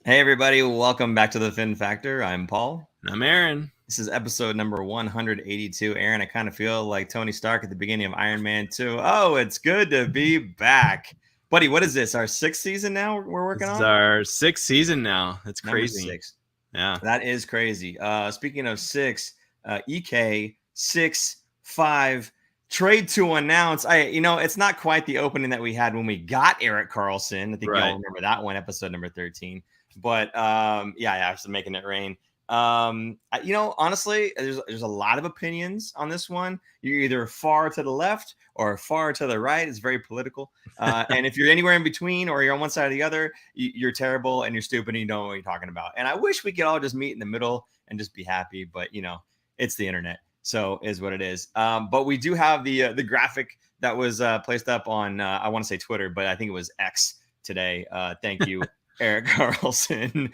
Hey everybody, welcome back to the Fin Factor. I'm Paul. I'm Aaron. This is episode number 182. Aaron, I kind of feel like Tony Stark at the beginning of Iron Man 2. Oh, it's good to be back. Buddy, what is this? Our sixth season now we're working This is on? our sixth season now. That's Number crazy. six. Yeah. That is crazy. Speaking of six, EK 6-5 trade to announce. It's not quite the opening that we had when we got Erik Karlsson. I think y'all Right. remember that one, episode number 13. But after making it rain. Honestly, there's a lot of opinions on this one. You're either far to the left or far to the right. It's very political. And if you're anywhere in between or you're on one side or the other, you're terrible and you're stupid and you don't know what you're talking about. And I wish we could all just meet in the middle and just be happy. But it's the internet, so is what it is. But we do have the graphic that was placed up on I want to say Twitter, but I think it was X today. Thank you. Erik Karlsson.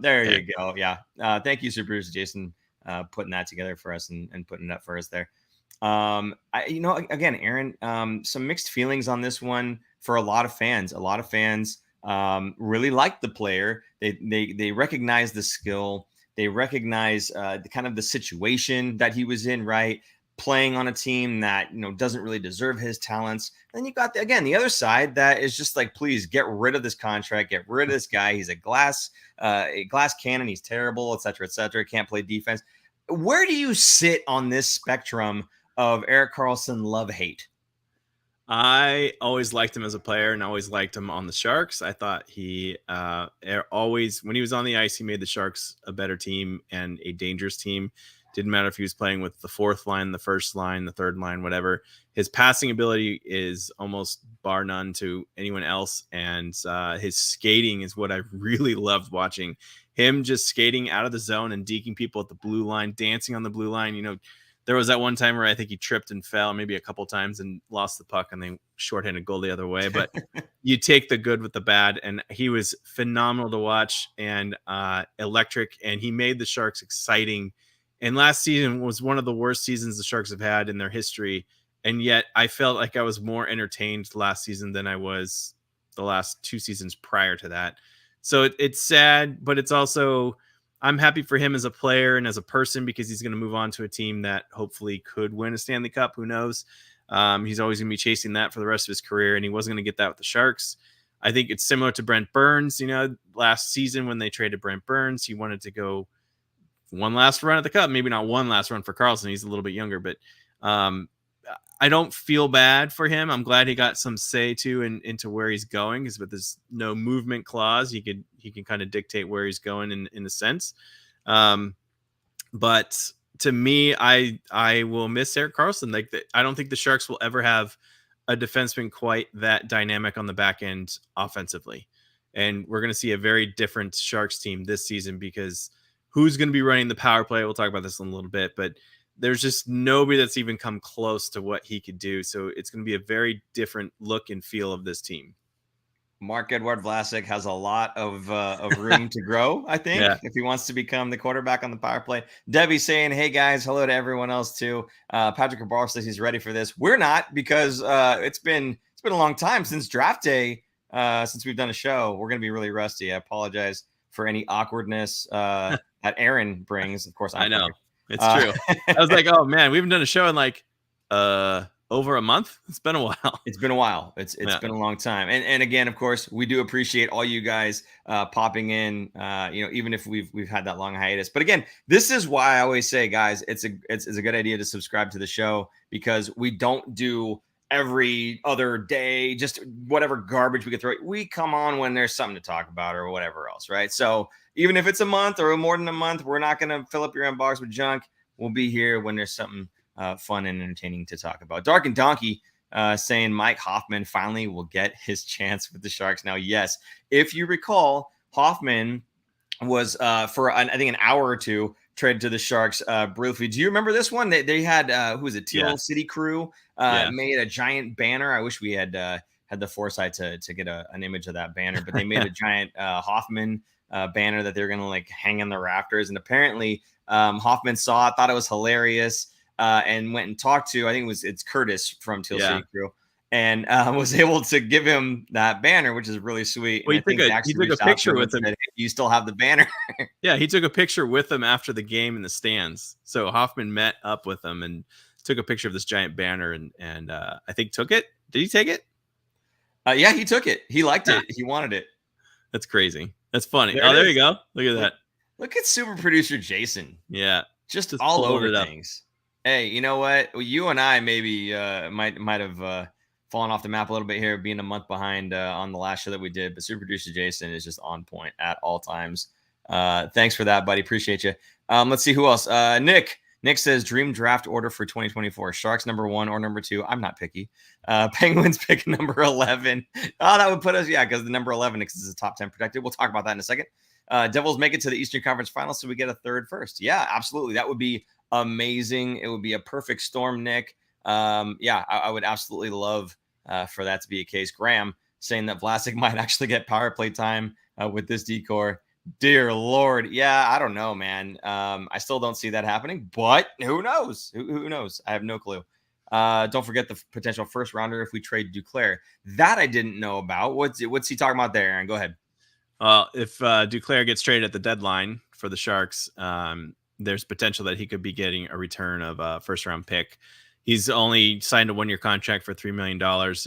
There you go. Yeah. Thank you, Super Bruce Jason, putting that together for us and putting it up for us there. Again, Aaron, some mixed feelings on this one for a lot of fans. A lot of fans really like the player. They recognize the skill. They recognize the kind of the situation that he was in, right? Playing on a team that doesn't really deserve his talents. And then you got the other side that is just like, please get rid of this contract, get rid of this guy. He's a glass cannon. He's terrible, et cetera, can't play defense. Where do you sit on this spectrum of Erik Karlsson love hate? I always liked him as a player and always liked him on the Sharks. I thought he always, when he was on the ice, he made the Sharks a better team and a dangerous team. Didn't matter if he was playing with the fourth line, the first line, the third line, whatever. His passing ability is almost bar none to anyone else. And his skating is what I really loved watching. Him just skating out of the zone and deking people at the blue line, dancing on the blue line. There was that one time where I think he tripped and fell maybe a couple times and lost the puck and they shorthanded goal the other way. But you take the good with the bad. And he was phenomenal to watch and electric. And he made the Sharks exciting. And last season was one of the worst seasons the Sharks have had in their history. And yet I felt like I was more entertained last season than I was the last two seasons prior to that. So it's sad, but it's also, I'm happy for him as a player and as a person because he's going to move on to a team that hopefully could win a Stanley Cup. Who knows? He's always going to be chasing that for the rest of his career, and he wasn't going to get that with the Sharks. I think it's similar to Brent Burns. Last season when they traded Brent Burns, he wanted to go one last run at the Cup. Maybe not one last run for Karlsson. He's a little bit younger, but I don't feel bad for him. I'm glad he got some say too into where he's going, because with this no movement clause, he can kind of dictate where he's going in a sense. But to me, I will miss Erik Karlsson. I don't think the Sharks will ever have a defenseman quite that dynamic on the back end offensively. And we're going to see a very different Sharks team this season because who's going to be running the power play? We'll talk about this in a little bit, but there's just nobody that's even come close to what he could do. So it's going to be a very different look and feel of this team. Marc-Edouard Vlasic has a lot of room to grow, I think, if he wants to become the quarterback on the power play. Debbie saying, hey, guys, hello to everyone else, too. Patrick Cabar says he's ready for this. We're not, because it's been a long time since draft day, since we've done a show. We're going to be really rusty. I apologize for any awkwardness that Aaron brings. Of course, I know. It's true. I was like, oh, man, we haven't done a show in like over a month. It's been a while. It's been a while. It's been a long time. And again, of course, we do appreciate all you guys popping in, even if we've had that long hiatus. But again, this is why I always say, guys, it's a good idea to subscribe to the show, because we don't do every other day, just whatever garbage we could throw. We come on when there's something to talk about or whatever else, right? So even if it's a month or more than a month, we're not going to fill up your inbox with junk. We'll be here when there's something fun and entertaining to talk about. Dark and Donkey saying Mike Hoffman finally will get his chance with the Sharks. Now, yes, if you recall, Hoffman was for I think an hour or two traded to the Sharks briefly. Do you remember this one? They had who was it? Teal City Crew made a giant banner. I wish we had the foresight to get an image of that banner, but they made a giant Hoffman banner that they're gonna like hang in the rafters. And apparently Hoffman thought it was hilarious. And went and talked to, I think it's Curtis from Teal City Crew. and was able to give him that banner, which is really sweet. And Well, I think they actually reached out to him and said, hey, you still have the banner. Yeah, he took a picture with them after the game in the stands. So Hoffman met up with them and took a picture of this giant banner and I think took it. Did he take it? Yeah, he took it. He liked it. He wanted it. That's crazy. That's funny. There you go. Look at that. Look at super producer Jason. Yeah. Just all over things. Hey, you know what? You and I maybe might have fallen off the map a little bit here, being a month behind on the last show that we did. But super producer Jason is just on point at all times. Thanks for that, buddy. Appreciate you. Let's see who else. Nick says dream draft order for 2024. Sharks number 1 or number 2. I'm not picky. Penguins pick number 11. Oh, that would put us, because the number 11 is a top 10 protected. We'll talk about that in a second. Devils make it to the Eastern Conference Finals, so we get a third first. Yeah, absolutely. That would be amazing. It would be a perfect storm, Nick. I would absolutely love for that to be a case. Graham saying that Vlasic might actually get power play time with this decor. Dear Lord. Yeah, I don't know, man. I still don't see that happening, but who knows? Who knows? I have no clue. Don't forget the potential first rounder if we trade Duclair. That I didn't know about. What's he talking about there, Aaron? Go ahead. If Duclair gets traded at the deadline for the Sharks, there's potential that he could be getting a return of a first-round pick. He's only signed a 1-year contract for $3 million,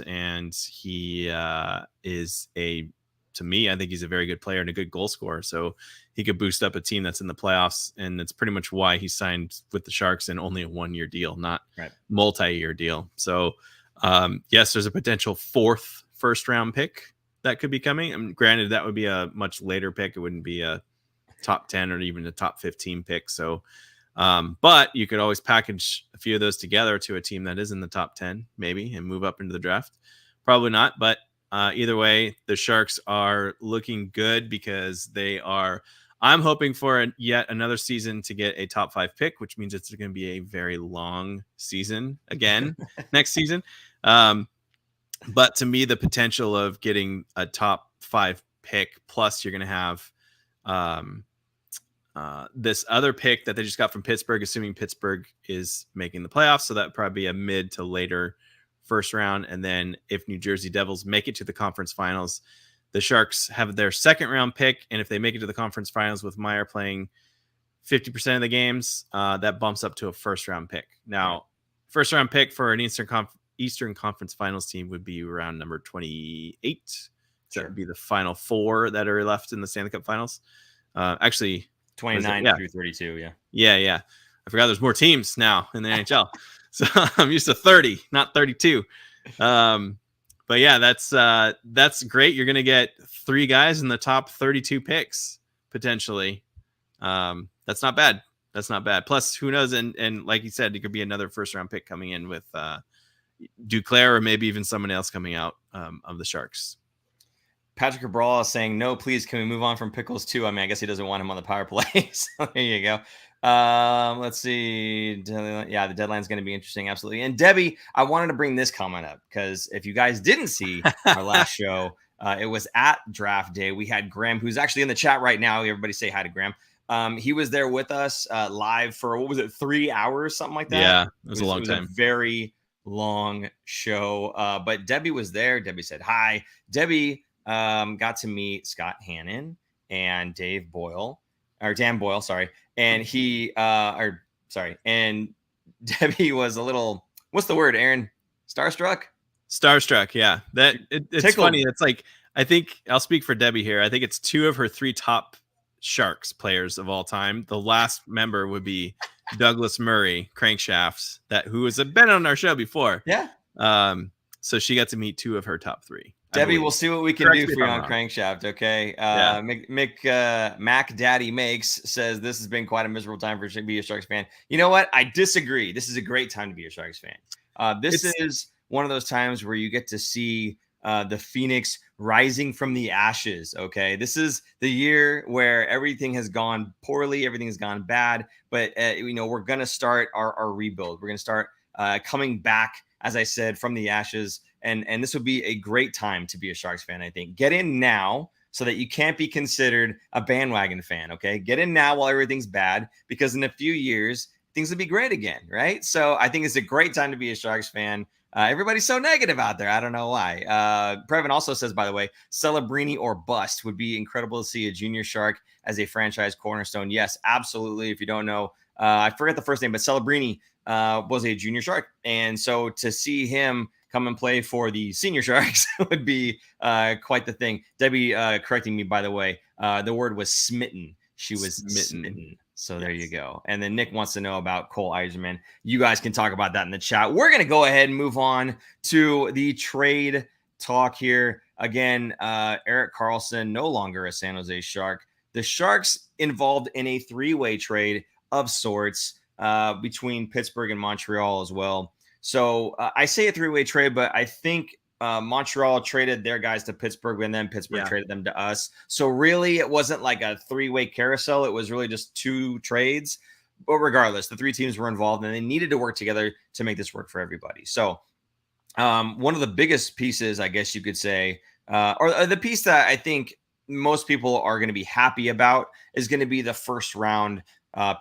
and he to me, I think he's a very good player and a good goal scorer. So he could boost up a team that's in the playoffs, and that's pretty much why he signed with the Sharks and only a 1-year deal, not multi-year deal. So yes, there's a potential 4th first-round pick that could be coming. I mean, granted, that would be a much later pick. It wouldn't be a top 10 or even a top 15 pick. So, but you could always package a few of those together to a team that is in the top 10, maybe, and move up into the draft. Probably not, but either way, the Sharks are looking good because they are. I'm hoping for yet another season to get a top 5 pick, which means it's going to be a very long season again next season. But to me, the potential of getting a top 5 pick, plus you're going to have this other pick that they just got from Pittsburgh, assuming Pittsburgh is making the playoffs. So that would probably be a mid to later first round. And then if New Jersey Devils make it to the conference finals, the Sharks have their 2nd round pick. And if they make it to the conference finals with Meyer playing 50% of the games, that bumps up to a first round pick. Now, first round pick for an Eastern Conference Finals team would be around number 28. That would be the final 4 that are left in the Stanley Cup Finals. Actually, 29 through 32. Yeah. I forgot there's more teams now in the NHL. So I'm used to 30, not 32. But yeah, that's great. You're going to get 3 guys in the top 32 picks potentially. That's not bad. Plus, who knows? And like you said, it could be another first round pick coming in with Duclair or maybe even someone else coming out of the Sharks. Patrick Cabral is saying, no, please, can we move on from Pickles too? I mean, I guess he doesn't want him on the power play. So there you go. Let's see. Yeah, the deadline is going to be interesting. Absolutely. And Debbie, I wanted to bring this comment up because if you guys didn't see our last show, it was at draft day. We had Graham, who's actually in the chat right now. Everybody say hi to Graham. He was there with us live for, 3 hours, something like that? Yeah, it was a long time. A very long show. But Debbie was there. Debbie said hi. Debbie got to meet Scott Hannon and Dan Boyle, sorry. And and Debbie was a little, what's the word, Aaron? Starstruck, yeah. It's tickled. Funny. It's like, I think I'll speak for Debbie here. I think it's 2 of her 3 top Sharks players of all time. The last member would be Douglas Murray, Crankshafts, who has been on our show before. Yeah. So she got to meet 2 of her top 3. Debbie, we'll see what we can do for you on Crankshaft, okay? Mac Daddy Makes says this has been quite a miserable time for be a Sharks fan. You know what? I disagree. This is a great time to be a Sharks fan. This is one of those times where you get to see the Phoenix rising from the ashes, okay? This is the year where everything has gone poorly, everything has gone bad, but we're going to start our rebuild. We're going to start coming back, as I said, from the ashes. And this would be a great time to be a Sharks fan, I think. Get in now so that you can't be considered a bandwagon fan, okay? Get in now while everything's bad, because in a few years, things will be great again, right? So I think it's a great time to be a Sharks fan. Everybody's so negative out there. I don't know why. Previn also says, by the way, Celebrini or bust. Would be incredible to see a junior Shark as a franchise cornerstone. Yes, absolutely. If you don't know, I forget the first name, but Celebrini was a junior Shark. And so to see him come and play for the senior Sharks would be quite the thing. Debbie correcting me, by the way, the word was smitten. She was smitten. So there you go. And then Nick wants to know about Cole Eiserman. You guys can talk about that in the chat. We're going to go ahead and move on to the trade talk here. Again, Erik Karlsson, no longer a San Jose Shark. The Sharks involved in a three-way trade of sorts between Pittsburgh and Montreal as well. So I say a three-way trade, but I think Montreal traded their guys to Pittsburgh, and then Pittsburgh traded them to us. So really, it wasn't like a three-way carousel. It was really just two trades. But regardless, the three teams were involved, and they needed to work together to make this work for everybody. So one of the biggest pieces, I guess you could say, or the piece that I think most people are going to be happy about is going to be the first round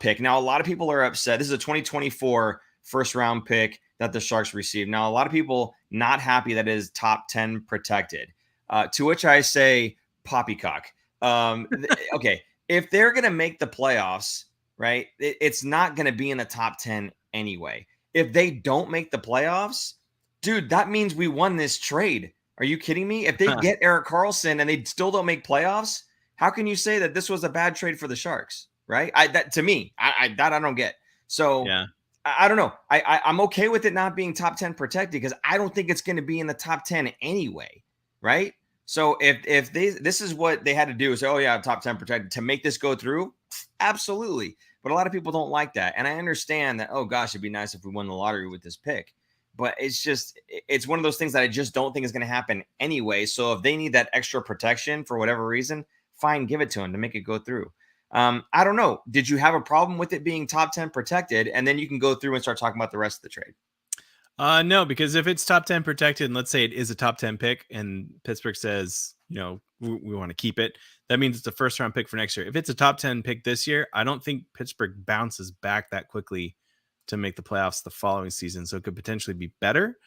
pick. Now, a lot of people are upset. This is a 2024 first round pick that the Sharks received. Now, a lot of people not happy that it is top 10 protected, to which I say poppycock. Okay, if they're going to make the playoffs, right, it's not going to be in the top 10 anyway. If they don't make the playoffs, dude, that means we won this trade. Are you kidding me? If they get Erik Karlsson and they still don't make playoffs, how can you say that this was a bad trade for the Sharks, right? That to me, I don't get. So yeah. I don't know. I'm okay with it not being top 10 protected because I don't think it's going to be in the top 10 anyway, right? So if this is what they had to do is say, oh yeah, top 10 protected to make this go through, absolutely. But a lot of people don't like that, and I understand that. Oh gosh, it'd be nice if we won the lottery with this pick, but it's one of those things that I just don't think is going to happen anyway. So if they need that extra protection for whatever reason, fine, give it to them to make it go through. I don't know. Did you have a problem with it being top 10 protected? And then you can go through and start talking about the rest of the trade. No, because if it's top 10 protected, and let's say it is a top 10 pick and Pittsburgh says, we want to keep it, that means it's a first round pick for next year. If it's a top 10 pick this year, I don't think Pittsburgh bounces back that quickly to make the playoffs the following season. So it could potentially be better.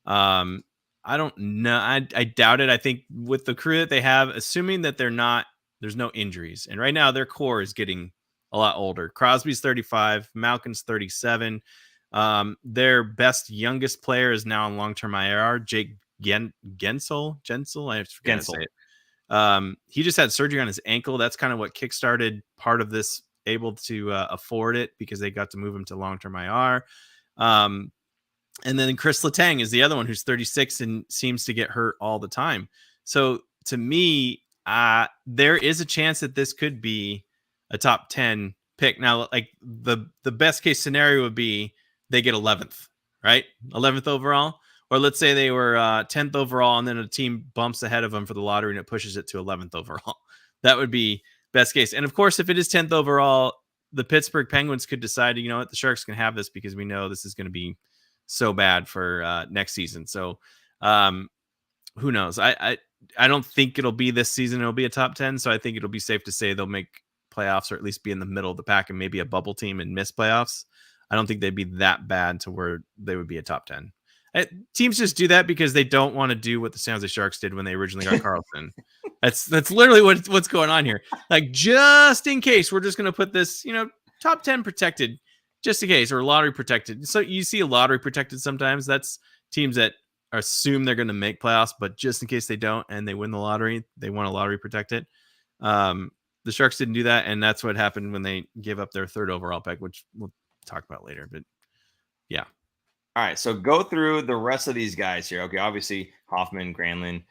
I don't know. I doubt it. I think with the crew that they have, assuming that there's no injuries. And right now their core is getting a lot older. Crosby's 35, Malkin's 37. Their best youngest player is now on long-term IR, Jake Gensel. I forget to say it. He just had surgery on his ankle. That's kind of what kickstarted part of this, able to afford it because they got to move him to long-term IR. And then Chris Letang is the other one who's 36 and seems to get hurt all the time. So to me, there is a chance that this could be a top 10 pick. Now, like the best case scenario would be they get 11th, right? 11th overall. Or let's say they were 10th overall and then a team bumps ahead of them for the lottery and it pushes it to 11th overall. That would be best case. And of course, if it is 10th overall, the Pittsburgh Penguins could decide, you know what, the Sharks can have this because we know this is going to be so bad for next season. So who knows? I don't think it'll be this season. It'll be a top 10. So I think it'll be safe to say they'll make playoffs or at least be in the middle of the pack and maybe a bubble team and miss playoffs. I don't think they'd be that bad to where they would be a top 10. Teams just do that because they don't want to do what the San Jose Sharks did when they originally got Karlsson. That's literally what's going on here. Like, just in case, we're just going to put this, top 10 protected, just in case, or lottery protected. So you see a lottery protected sometimes. That's teams that assume they're going to make playoffs, but just in case they don't and they win the lottery, they want a lottery protected. The Sharks didn't do that, and that's what happened when they gave up their third overall pick, which we'll talk about later. But yeah. All right, so go through the rest of these guys here. Okay, obviously Hoffman, Granlund,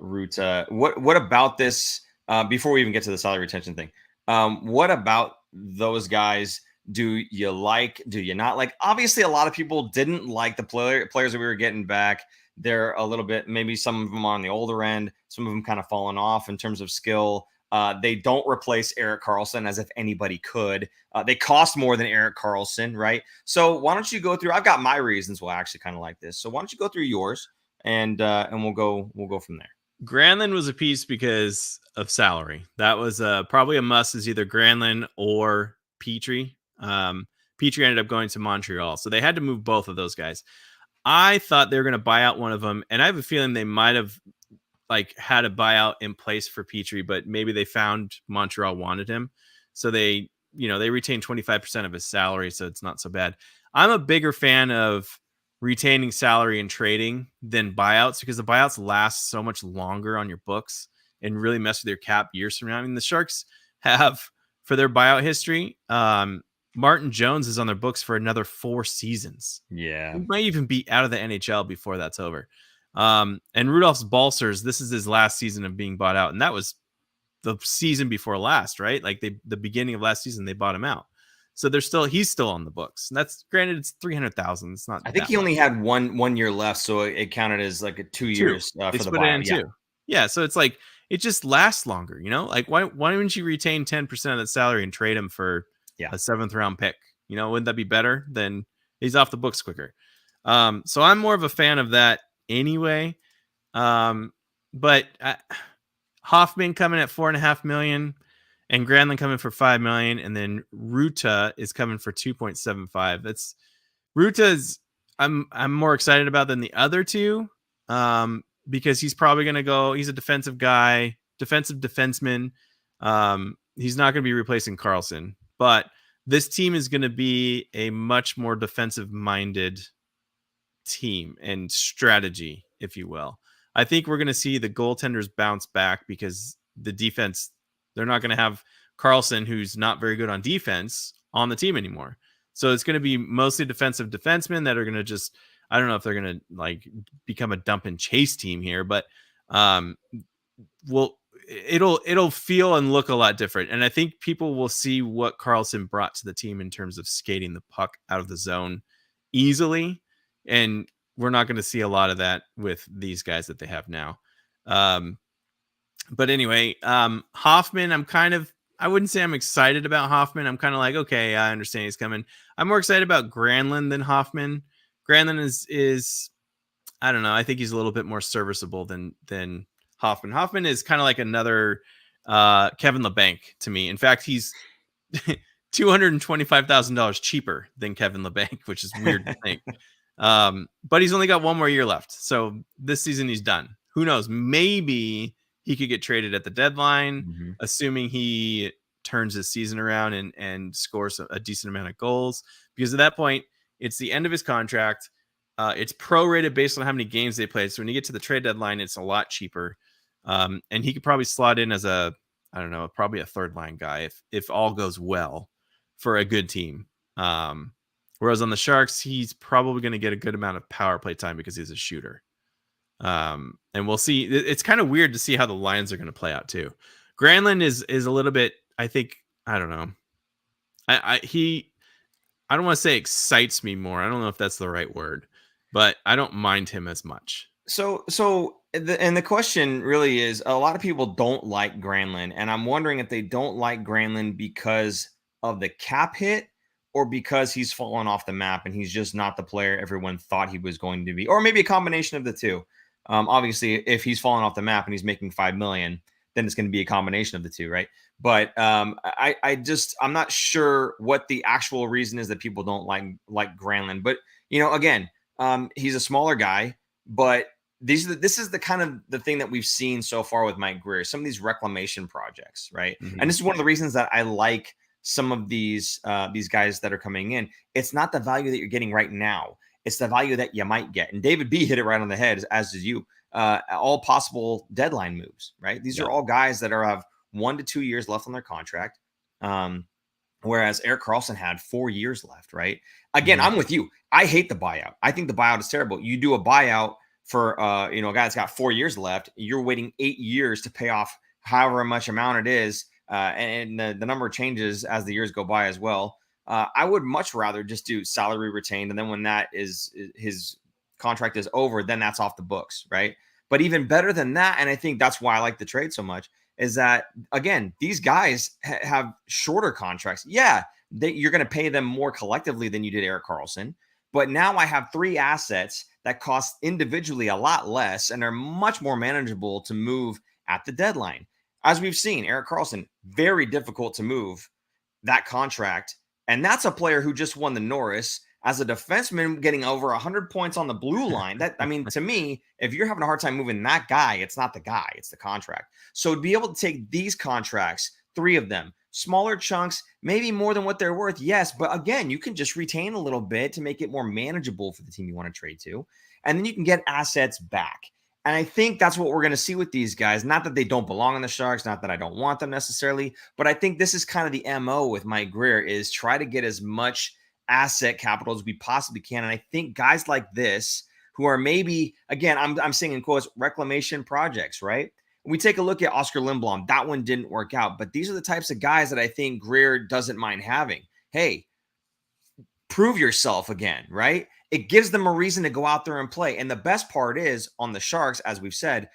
Ruta. What about this? Before we even get to the salary retention thing, what about those guys? Do you like? Do you not like? Obviously, a lot of people didn't like the players that we were getting back. They're a little bit, maybe some of them on the older end, some of them kind of falling off in terms of skill. They don't replace Erik Karlsson as if anybody could. They cost more than Erik Karlsson, right? So why don't you go through? I've got my reasons why I actually kind of like this. So why don't you go through yours and we'll go from there. Granlund was a piece because of salary. That was probably a must. Is either Granlund or Petrie. Petrie ended up going to Montreal, so they had to move both of those guys. I thought they were going to buy out one of them, and I have a feeling they might have like had a buyout in place for Petrie, but maybe they found Montreal wanted him, so they they retained 25% of his salary, so it's not so bad. I'm a bigger fan of retaining salary and trading than buyouts because the buyouts last so much longer on your books and really mess with your cap years from now. I mean, the Sharks have for their buyout history. Martin Jones is on their books for another 4 seasons. Yeah. He might even be out of the NHL before that's over. And Rudolph's Balsers, this is his last season of being bought out. And that was the season before last, right? Like the beginning of last season, they bought him out. So he's still on the books. And that's granted, it's 300,000. It's not. I think he only had one year left, so it counted as like a 2 years for the buyout. Yeah. So it's like it just lasts longer, Like why wouldn't you retain 10% of that salary and trade him for a 7th round pick? Wouldn't that be better? Then he's off the books quicker. So I'm more of a fan of that anyway. But Hoffman coming at $4.5 million, and Granlund coming for $5 million, and then Ruta is coming for 2.75. That's Ruta's. I'm more excited about than the other two, because he's probably going to go. He's a defensive guy, defensive defenseman. He's not going to be replacing Karlsson, but this team is going to be a much more defensive-minded team and strategy, if you will. I think we're going to see the goaltenders bounce back because the defense, they're not going to have Karlsson, who's not very good on defense, on the team anymore. So it's going to be mostly defensive defensemen that are going to just, I don't know if they're going to like become a dump and chase team here, but it'll feel and look a lot different. And I think people will see what Karlsson brought to the team in terms of skating the puck out of the zone easily. And we're not going to see a lot of that with these guys that they have now. But anyway, Hoffman, I wouldn't say I'm excited about Hoffman. I'm kind of like, okay, I understand he's coming. I'm more excited about Granlund than Hoffman. Granlund is I don't know. I think he's a little bit more serviceable than Hoffman. Hoffman is kind of like another Kevin LeBanc to me. In fact, he's $225,000 cheaper than Kevin LeBanc, which is weird to think. But he's only got 1 more year left. So this season he's done. Who knows? Maybe he could get traded at the deadline, assuming he turns his season around and scores a decent amount of goals. Because at that point, it's the end of his contract. It's prorated based on how many games they played. So when you get to the trade deadline, it's a lot cheaper. And he could probably slot in as probably a 3rd line guy if all goes well for a good team. Whereas on the Sharks, he's probably going to get a good amount of power play time because he's a shooter. And we'll see. It's kind of weird to see how the lines are going to play out too. Granlund is a little bit, I think, I don't know. I don't want to say excites me more. I don't know if that's the right word, but I don't mind him as much. So the question really is, a lot of people don't like Granlund, and I'm wondering if they don't like Granlund because of the cap hit, or because he's fallen off the map and he's just not the player everyone thought he was going to be, or maybe a combination of the two. Obviously, if he's fallen off the map and he's making $5 million, then it's going to be a combination of the two, right? But I'm not sure what the actual reason is that people don't like Granlund. But again, he's a smaller guy, but this is the kind of the thing that we've seen so far with Mike Grier, some of these reclamation projects, right? And this is one of the reasons that I like some of these guys that are coming in. It's not the value that you're getting right now. It's the value that you might get. And David B hit it right on the head, as did you. All possible deadline moves, right? These are all guys that have 1 to 2 years left on their contract. Whereas Erik Karlsson had 4 years left, right? Again, I'm with you. I hate the buyout. I think the buyout is terrible. You do a buyout for a guy that's got 4 years left. You're waiting 8 years to pay off however much amount it is. And the number changes as the years go by as well. I would much rather just do salary retained. And then when that is his contract is over, then that's off the books, right? But even better than that, and I think that's why I like the trade so much, is that, again, these guys have shorter contracts. Yeah, you're going to pay them more collectively than you did Erik Karlsson. But now I have 3 assets that cost individually a lot less and are much more manageable to move at the deadline. As we've seen, Erik Karlsson, very difficult to move that contract. And that's a player who just won the Norris. as a defenseman getting over 100 points on the blue line. That, I mean, to me, if you're having a hard time moving that guy, it's not the guy, it's the contract. So to be able to take these contracts, 3 of them, smaller chunks, maybe more than what they're worth, yes, but again, you can just retain a little bit to make it more manageable for the team you want to trade to, and then you can get assets back. And I think that's what we're going to see with these guys. Not that they don't belong on the Sharks, not that I don't want them necessarily, but I think this is kind of the MO with Mike Grier, is try to get as much asset capital as we possibly can. And I think guys like this, who are maybe, again, I'm saying in quotes, reclamation projects, right? We take a look at Oscar Lindblom. That one didn't work out, but these are the types of guys that I think Grier doesn't mind having. Hey, prove yourself again, right? It gives them a reason to go out there and play. And the best part is on the Sharks, as we've said,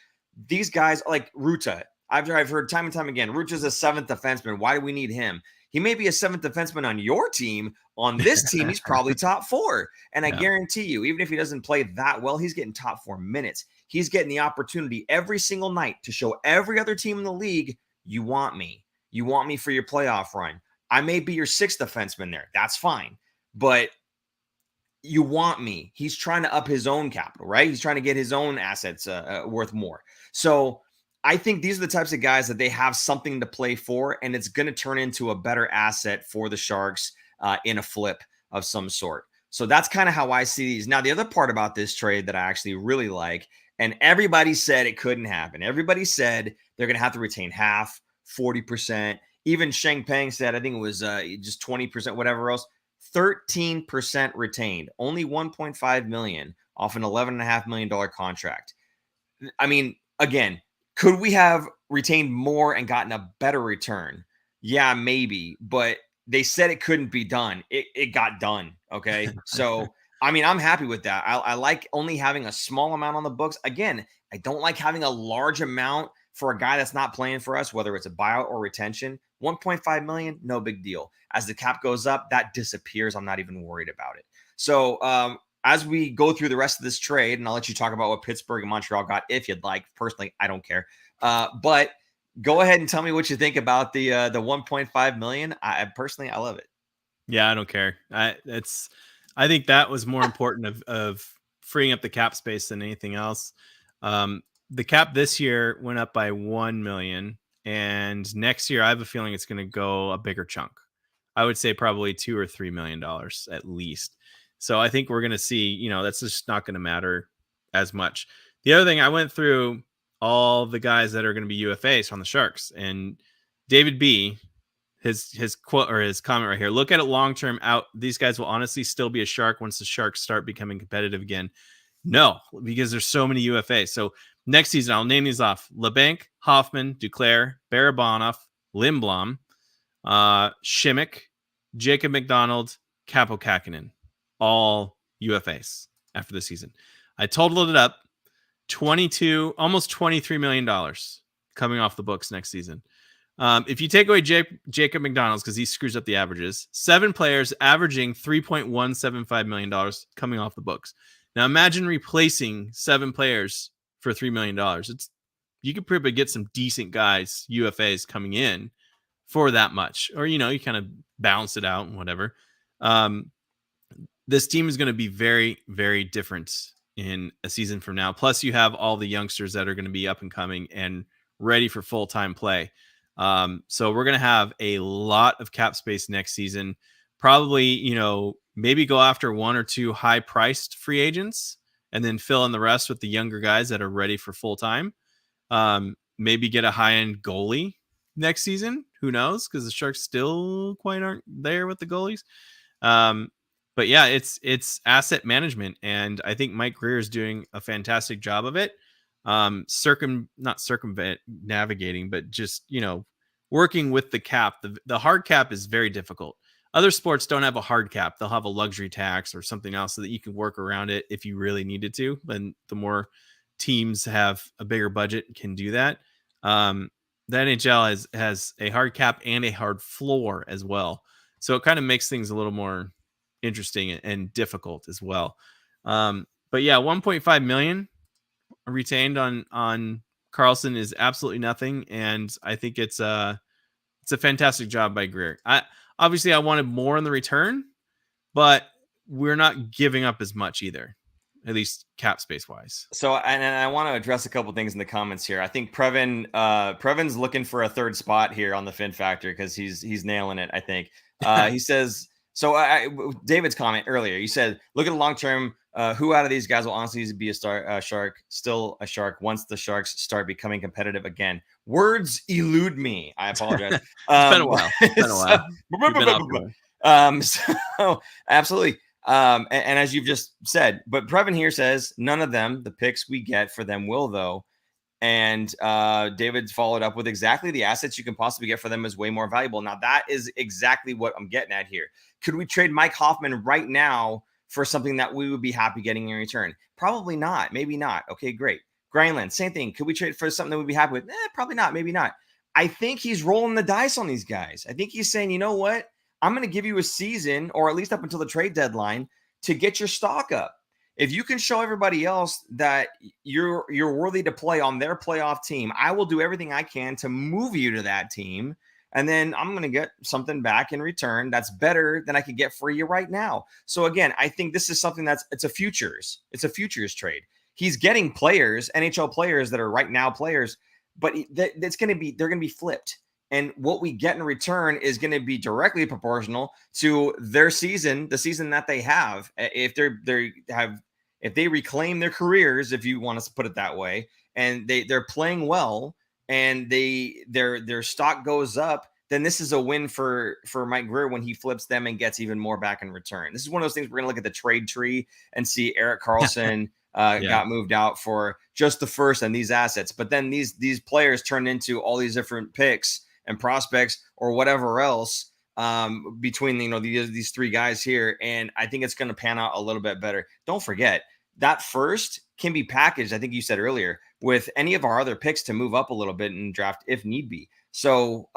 these guys like Ruta. I've heard time and time again, Ruta's a 7th defenseman. Why do we need him? He may be a 7th defenseman on your team. On this team, he's probably top 4. And I guarantee you, even if he doesn't play that well, he's getting top 4 minutes. He's getting the opportunity every single night to show every other team in the league, you want me. You want me for your playoff run. I may be your 6th defenseman there. That's fine. But you want me. He's trying to up his own capital, right? He's trying to get his own assets worth more. So I think these are the types of guys that they have something to play for, and it's going to turn into a better asset for the Sharks in a flip of some sort. So that's kind of how I see these. Now, the other part about this trade that I actually really like, and everybody said it couldn't happen. Everybody said they're going to have to retain half, 40%. Even Sheng Peng said, I think it was just 20%, whatever else. 13% retained, only $1.5 million off an $11.5 million contract. I mean, again, could we have retained more and gotten a better return? Yeah, maybe, but they said it couldn't be done. It got done. Okay. So, I mean, I'm happy with that. I like only having a small amount on the books. Again, I don't like having a large amount for a guy that's not playing for us, whether it's a buyout or retention. 1.5 million, no big deal. As the cap goes up, that disappears. I'm not even worried about it. So as we go through the rest of this trade, and I'll let you talk about what Pittsburgh and Montreal got if you'd like. Personally, I don't care. But go ahead and tell me what you think about the 1.5 million. I personally, I love it. Yeah, I don't care. I think that was more important of freeing up the cap space than anything else. The cap this year went up by 1 million, and next year I have a feeling it's going to go a bigger chunk. I would say probably $2 or $3 million at least. So I think we're going to see, that's just not going to matter as much. The other thing, I went through all the guys that are going to be UFAs on the Sharks, and David B, his quote or his comment right here, look at it long-term out. These guys will honestly still be a Shark once the Sharks start becoming competitive again. No, because there's so many UFAs. So next season, I'll name these off: LeBanc, Hoffman, Duclair, Barabanov, Lindblom, Shimmick, Jacob McDonald, Capo Kakinen, all UFAs after the season. I totaled it up, almost $23 million coming off the books next season. If you take away Jacob McDonald's, because he screws up the averages, 7 players averaging $3.175 million coming off the books. Now imagine replacing 7 players for $3 million. You could probably get some decent guys, UFAs, coming in for that much, or you kind of balance it out and whatever. This team is going to be very, very different in a season from now. Plus, you have all the youngsters that are going to be up and coming and ready for full-time play. So we're going to have a lot of cap space next season. Probably, maybe go after 1 or 2 high-priced free agents and then fill in the rest with the younger guys that are ready for full-time. Maybe get a high-end goalie next season. Who knows? Because the Sharks still quite aren't there with the goalies. But yeah, it's asset management, and I think Mike Grier is doing a fantastic job of it. Not circumnavigating, but just working with the cap. The hard cap is very difficult. Other sports don't have a hard cap; they'll have a luxury tax or something else so that you can work around it if you really needed to. And the more teams have a bigger budget, can do that. The NHL has a hard cap and a hard floor as well, so it kind of makes things a little more interesting and difficult as well. But yeah, 1.5 million retained on Karlsson is absolutely nothing, and I think it's a fantastic job by Grier. I wanted more in the return, but we're not giving up as much either, at least cap space wise. So, and I want to address a couple things in the comments here. I think Previn's looking for a third spot here on the Fin Factor because he's nailing it. I think he says so. David's comment earlier, you said, look at the long term. Who out of these guys will honestly be a shark? Still a shark once the Sharks start becoming competitive again. Words elude me. I apologize. It's been a while. It's been a while. So absolutely. And as you've just said, but Previn here says none of them, the picks we get for them will though. And David followed up with exactly the assets you can possibly get for them is way more valuable. Now that is exactly what I'm getting at here. Could we trade Mike Hoffman right now for something that we would be happy getting in return? Probably not. Maybe not. Okay, great. Granlund, same thing. Could we trade for something that we'd be happy with? Probably not. Maybe not. I think he's rolling the dice on these guys. I think he's saying, you know what? I'm going to give you a season, or at least up until the trade deadline, to get your stock up. If you can show everybody else that you're worthy to play on their playoff team, I will do everything I can to move you to that team. And then I'm going to get something back in return that's better than I could get for you right now. So again, I think this is something it's a futures trade. He's getting players, NHL players that are right now players, but they're going to be flipped. And what we get in return is going to be directly proportional to their season, the season that they have. If they reclaim their careers, if you want to put it that way, and they're playing well, and their stock goes up, then this is a win for Mike Grier when he flips them and gets even more back in return. This is one of those things we're going to look at the trade tree and see Erik Karlsson got moved out for just the first and these assets. But then these players turn into all these different picks and prospects or whatever else between these three guys here. And I think it's going to pan out a little bit better. Don't forget that first can be packaged, I think you said earlier, with any of our other picks to move up a little bit in draft if need be. So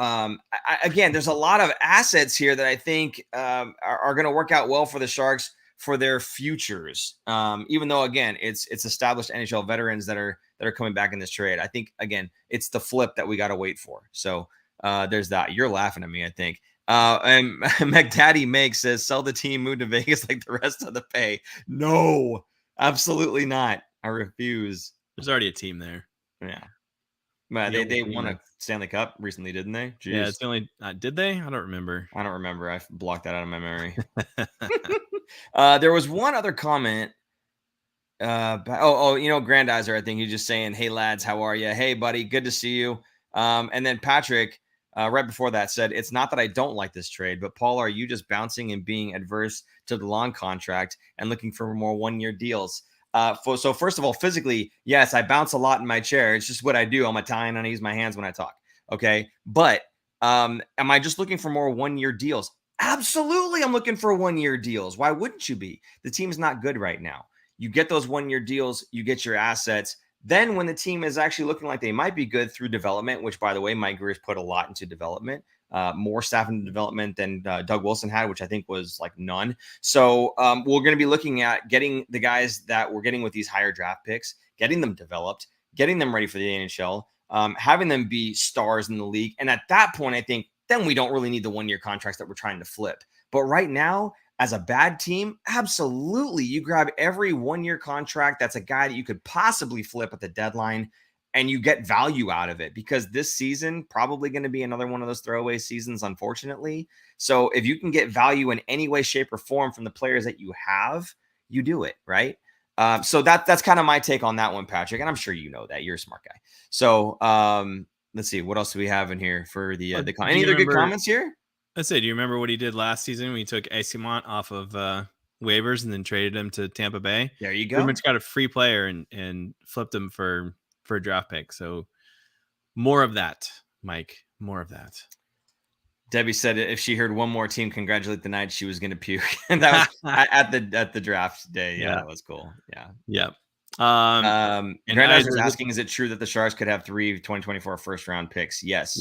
again, there's a lot of assets here that I think are going to work out well for the Sharks for their futures. Even though again, it's established NHL veterans that are coming back in this trade. I think again, it's the flip that we got to wait for. So there's that. You're laughing at me, I think. And McDaddy Make says, sell the team, move to Vegas like the rest of the pay. No, absolutely not. I refuse. There's already a team there. Yeah. But they won a Stanley Cup recently, didn't they? Jeez. Yeah, it's the only. Did they? I don't remember. I blocked that out of my memory. There was one other comment. Grandizer, I think he's just saying, hey, lads, how are you? Hey, buddy, good to see you. And then Patrick, right before that, said, it's not that I don't like this trade, but Paul, are you just bouncing and being adverse to the long contract and looking for more one-year deals? So first of all, physically, yes, I bounce a lot in my chair. It's just what I do. I'm Italian and I use my hands when I talk. Okay. But am I just looking for more one-year deals? Absolutely. I'm looking for one-year deals. Why wouldn't you be? The team's not good right now. You get those one-year deals, you get your assets. Then when the team is actually looking like they might be good through development, which by the way, Mike Grier's put a lot into development, more staff into development than Doug Wilson had, which I think was like none. So we're going to be looking at getting the guys that we're getting with these higher draft picks, getting them developed, getting them ready for the NHL, having them be stars in the league. And at that point, I think then we don't really need the one-year contracts that we're trying to flip. But right now, as a bad team, absolutely, you grab every one-year contract that's a guy that you could possibly flip at the deadline, and you get value out of it, because this season probably going to be another one of those throwaway seasons, unfortunately. So if you can get value in any way, shape, or form from the players that you have, you do it, right? So that's kind of my take on that one, Patrick, and I'm sure you know that. You're a smart guy. So let's see, what else do we have in here for the any other good comments here? Let's say, do you remember what he did last season when he took Eyssimont off of waivers and then traded him to Tampa Bay? There you go. Pretty much got a free player and flipped him for a draft pick. So more of that, Mike. More of that. Debbie said if she heard one more team congratulate the Knights, she was going to puke. And that was at the draft day. Yeah, that was cool. Yeah. Yep. And Grandizer was asking, is it true that the Sharks could have 3 2024 first round picks? Yes.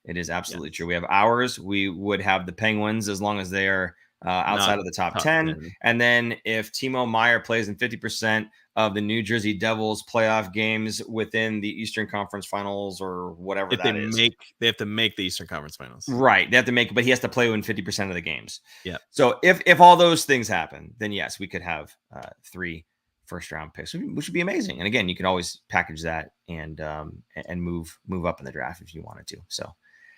It is absolutely true. We have ours. We would have the Penguins as long as they are outside of the top 10. And then if Timo Meier plays in 50% of the New Jersey Devils playoff games within the Eastern Conference Finals or whatever If that is. they have to make the Eastern Conference Finals. Right. They have to make it, but he has to play win 50% of the games. Yeah. So if all those things happen, then yes, we could have 3 first-round picks, which would be amazing. And again, you can always package that and move up in the draft if you wanted to. So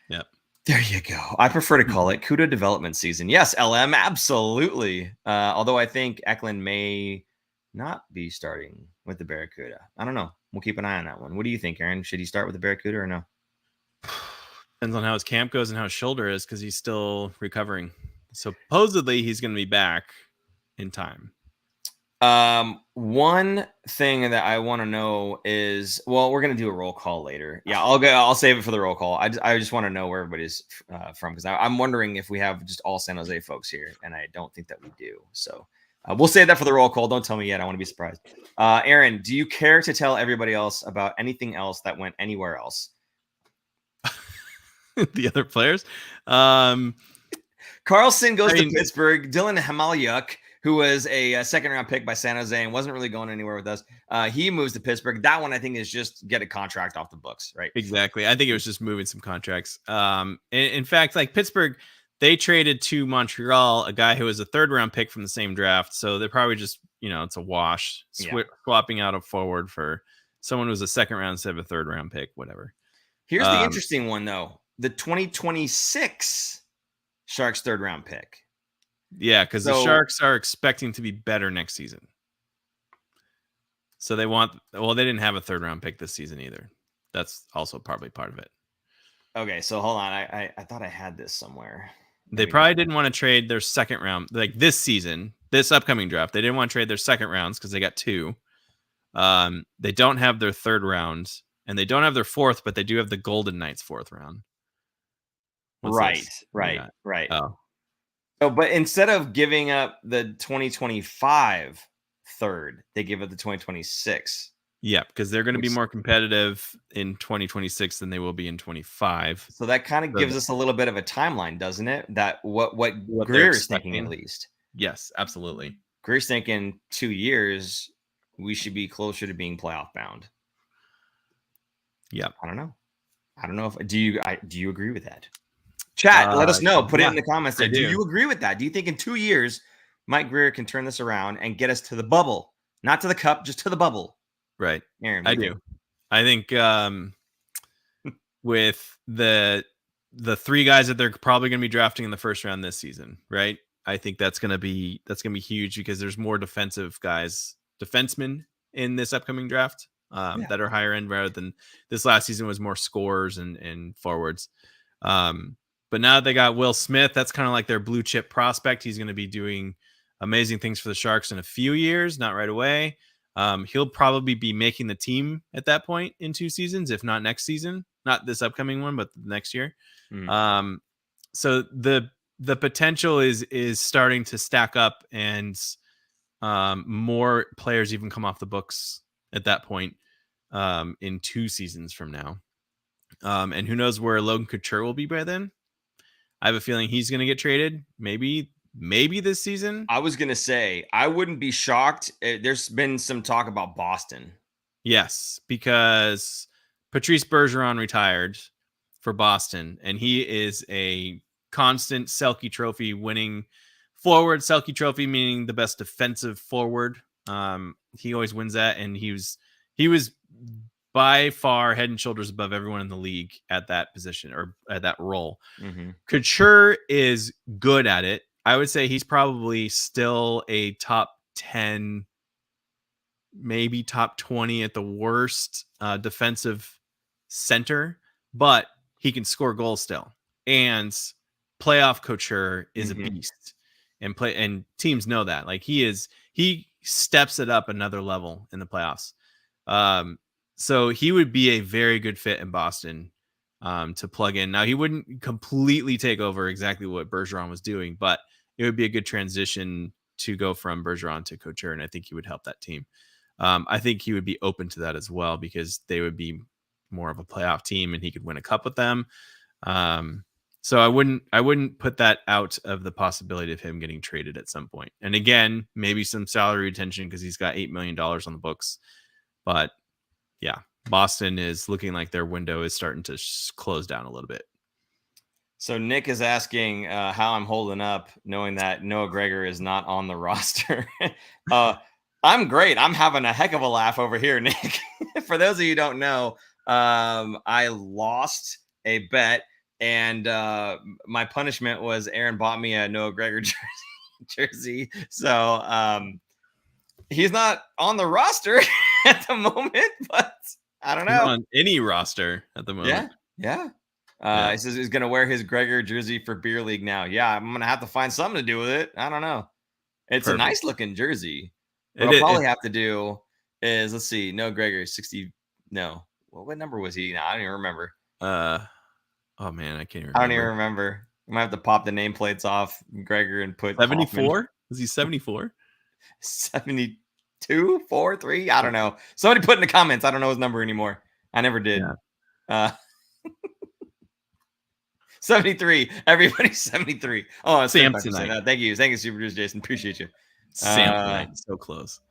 yeah. There you go. I prefer to call it Kudo development season. Yes, LM, absolutely. Although I think Eklund may not be starting with the Barracuda. I don't know. We'll keep an eye on that one. What do you think, Aaron? Should he start with the Barracuda or no? Depends on how his camp goes and how his shoulder is because he's still recovering. Supposedly he's going to be back in time. One thing that I want to know is, well, we're going to do a roll call later. Yeah, I'll save it for the roll call. I just want to know where everybody's from, because I'm wondering if we have just all San Jose folks here, and I don't think that we do. So we'll save that for the roll call. Don't tell me yet. I want to be surprised. Aaron, do you care to tell everybody else about anything else that went anywhere else? The other players? Karlsson goes to Pittsburgh. Dylan Hamalyuk, who was a second-round pick by San Jose and wasn't really going anywhere with us. He moves to Pittsburgh. That one, I think, is just get a contract off the books, right? Exactly. I think it was just moving some contracts. In fact, like Pittsburgh, they traded to Montreal a guy who was a third-round pick from the same draft. So they're probably just, it's a wash, swapping out a forward for someone who was a second-round instead of a third-round pick, whatever. Here's the interesting one, though. The 2026 Sharks third-round pick. Yeah, because the Sharks are expecting to be better next season. So they didn't have a third round pick this season either. That's also probably part of it. Okay, so hold on. I thought I had this somewhere. They probably didn't want to trade their second round, like this season, this upcoming draft. They didn't want to trade their second rounds because they got 2. They don't have their third round, and they don't have their fourth, but they do have the Golden Knights fourth round. Right. Oh. So, but instead of giving up the 2025 third, they give it the 2026. Yeah, because they're going to be more competitive in 2026 than they will be in 25. So that kind of gives us a little bit of a timeline, doesn't it? That what Greer is thinking, at least. Yes, absolutely. Greer's thinking 2 years, we should be closer to being playoff bound. Yeah, I don't know if do you agree with that? Chat, let us know. Put it in the comments there. Do you agree with that? Do you think in 2 years, Mike Greer can turn this around and get us to the bubble? Not to the cup, just to the bubble. Right. Aaron, I do. I think with the 3 guys that they're probably going to be drafting in the first round this season, right? I think that's going to be huge because there's more defensemen in this upcoming draft that are higher end rather than this last season was more scorers and forwards. But now they got Will Smith. That's kind of like their blue chip prospect. He's going to be doing amazing things for the Sharks in a few years, not right away. He'll probably be making the team at that point in 2 seasons, if not next season, not this upcoming one, but next year. Mm-hmm. So the potential is starting to stack up, and more players even come off the books at that point in 2 seasons from now. And who knows where Logan Couture will be by then. I have a feeling he's going to get traded. Maybe this season. I was going to say, I wouldn't be shocked. There's been some talk about Boston. Yes, because Patrice Bergeron retired for Boston, and he is a constant Selke Trophy winning forward. Selke Trophy meaning the best defensive forward. He always wins that, and he was by far head and shoulders above everyone in the league at that position or at that role. Mm-hmm. Couture is good at it. I would say he's probably still a top 10, maybe top 20 at the worst defensive center, but he can score goals still. And playoff Couture is a beast, and teams know that. Like he steps it up another level in the playoffs. So he would be a very good fit in Boston to plug in. Now, he wouldn't completely take over exactly what Bergeron was doing, but it would be a good transition to go from Bergeron to Couture, and I think he would help that team. I think he would be open to that as well because they would be more of a playoff team, and he could win a cup with them. So I wouldn't put that out of the possibility of him getting traded at some point. And again, maybe some salary retention because he's got $8 million on the books. But yeah, Boston is looking like their window is starting to close down a little bit. So Nick is asking how I'm holding up, knowing that Noah Gregor is not on the roster. I'm great. I'm having a heck of a laugh over here, Nick. For those of you who don't know, I lost a bet, and my punishment was Aaron bought me a Noah Gregor jersey. So he's not on the roster at the moment, but I don't know. He's on any roster at the moment. Yeah. He says he's going to wear his Gregor jersey for beer league now. Yeah, I'm going to have to find something to do with it. I don't know. It's a nice looking jersey. What I'll probably have to do is, let's see, no Gregor 60. No, what number was he? I don't even remember. Oh man, I can't remember. I don't even remember. I might have to pop the nameplates off Gregor and put 74. Is he 74? 72, 4, 3. I don't know. Somebody put in the comments. I don't know his number anymore. I never did. Yeah. 73. Everybody's 73. Oh, Sam tonight. Thank you, Super Juice Jason. Appreciate you. Sam tonight. So close.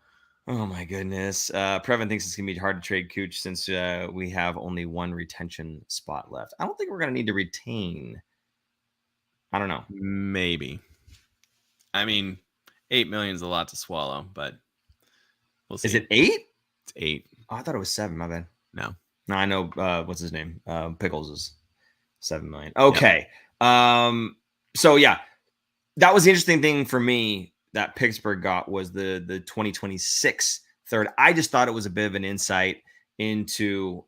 Oh my goodness. Previn thinks it's gonna be hard to trade Cooch since we have only one retention spot left. I don't think we're gonna need to retain. I don't know. Maybe. I mean, 8 million is a lot to swallow, but we'll see. Is it 8? It's 8. Oh, I thought it was 7. My bad. No, I know. What's his name? Pickles is 7 million. Okay. Yep. So yeah, that was the interesting thing for me that Pittsburgh got was the 2026 third. I just thought it was a bit of an insight into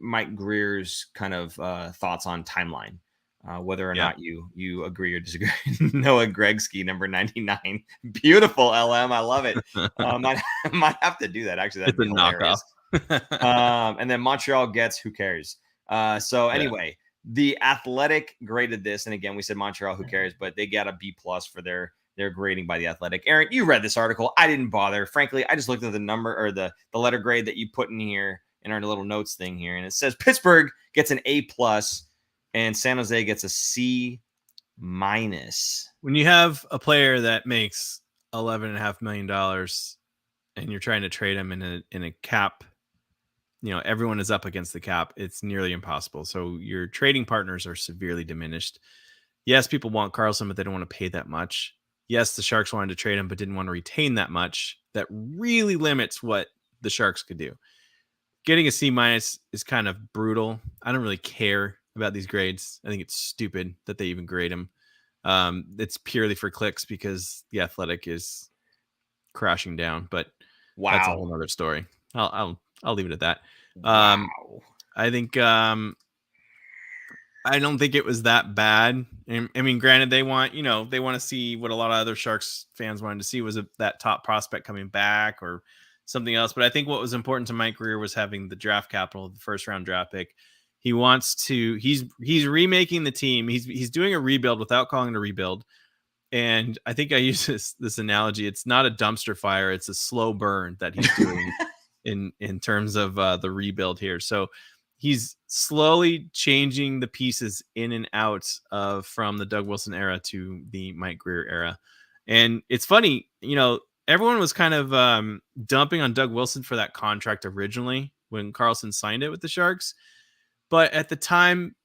Mike Greer's kind of thoughts on timeline, whether or not you agree or disagree. Noah Gretzky, number 99. Beautiful, LM. I love it. Might have to do that. Actually, that's a knockoff. And then Montreal gets who cares? Anyway, The Athletic graded this, and again, we said Montreal, who cares? But they got a B+ for their grading by The Athletic. Aaron, you read this article. I didn't bother. Frankly, I just looked at the number or the letter grade that you put in here in our little notes thing here, and it says Pittsburgh gets an A+, and San Jose gets a C-. When you have a player that makes $11.5 million, and you're trying to trade him in a cap. Everyone is up against the cap. It's nearly impossible. So your trading partners are severely diminished. Yes, people want Karlsson, but they don't want to pay that much. Yes, the Sharks wanted to trade him, but didn't want to retain that much. That really limits what the Sharks could do. Getting a C- is kind of brutal. I don't really care about these grades. I think it's stupid that they even grade them. It's purely for clicks because The Athletic is crashing down. But that's a whole other story. I'll leave it at that. I think I don't think it was that bad. I mean, granted, they want to see what a lot of other Sharks fans wanted to see was that top prospect coming back or something else. But I think what was important to Mike Greer was having the draft capital, the first round draft pick. He wants to. He's remaking the team. He's doing a rebuild without calling it a rebuild. And I think I use this analogy. It's not a dumpster fire. It's a slow burn that he's doing. in terms of the rebuild here. So he's slowly changing the pieces in and out from the Doug Wilson era to the Mike Greer era. And it's funny, everyone was kind of dumping on Doug Wilson for that contract originally when Karlsson signed it with the Sharks. But at the time,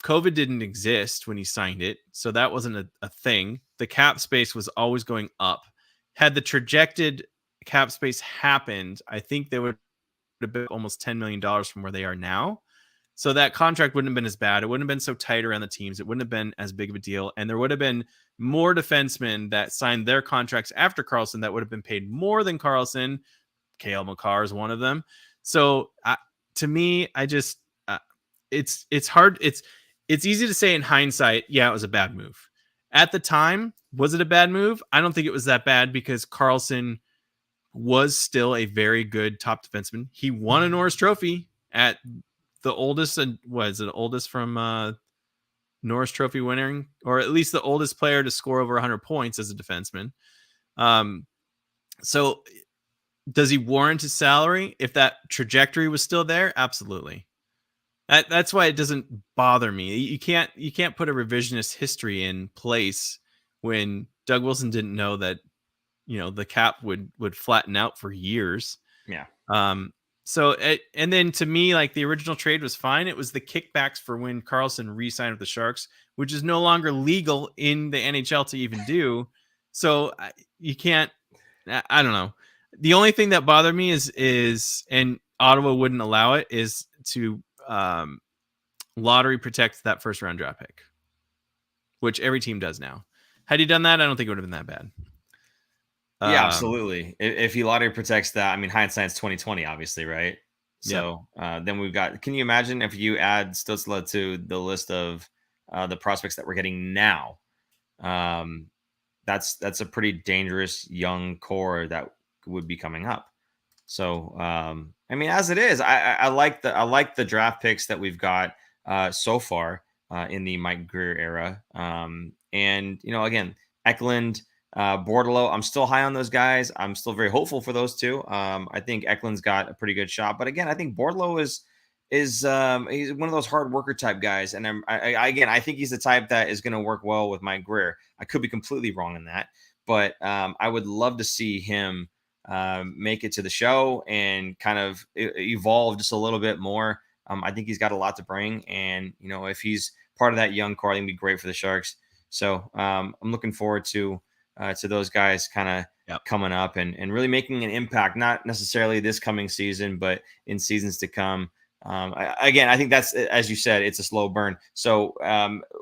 COVID didn't exist when he signed it. So that wasn't a thing. The cap space was always going up. Had the trajected cap space happened, I think they would have been almost $10 million from where they are now. So that contract wouldn't have been as bad. It wouldn't have been so tight around the teams. It wouldn't have been as big of a deal. And there would have been more defensemen that signed their contracts after Karlsson that would have been paid more than Karlsson. Cale Makar is one of them. So to me, I just it's hard. It's easy to say in hindsight, yeah, it was a bad move. At the time, was it a bad move? I don't think it was that bad because Karlsson was still a very good top defenseman. He won a Norris Trophy at the oldest, and was it the oldest from Norris Trophy winning, or at least the oldest player to score over 100 points as a defenseman. So does he warrant his salary if that trajectory was still there? Absolutely. That's why it doesn't bother me. You can't put a revisionist history in place when Doug Wilson didn't know that, the cap would flatten out for years. Yeah. And then to me, like, the original trade was fine. It was the kickbacks for when Karlsson re-signed with the Sharks, which is no longer legal in the NHL to even do. So you can't. I don't know. The only thing that bothered me is and Ottawa wouldn't allow it, is to lottery protect that first round draft pick, which every team does now. Had he done that, I don't think it would have been that bad. Yeah, absolutely. If he lottery protects that, I mean, hindsight's 2020, obviously, right? So then we've got. Can you imagine if you add Stützle to the list of the prospects that we're getting now? That's a pretty dangerous young core that would be coming up. So I mean, as it is, I like the draft picks that we've got so far in the Mike Grier era. And again, Eklund, Bordelot, I'm still high on those guys. I'm still very hopeful for those two. I think Eklund's got a pretty good shot, but again, I think Bordelot is he's one of those hard worker type guys, and I think he's the type that is going to work well with Mike Grier. I could be completely wrong in that, but I would love to see him make it to the show and kind of evolve just a little bit more. I think he's got a lot to bring, and if he's part of that young core, I think it'd be great for the Sharks. So I'm looking forward to those guys kind of coming up and really making an impact, not necessarily this coming season, but in seasons to come. Again, I think that's, as you said, it's a slow burn. So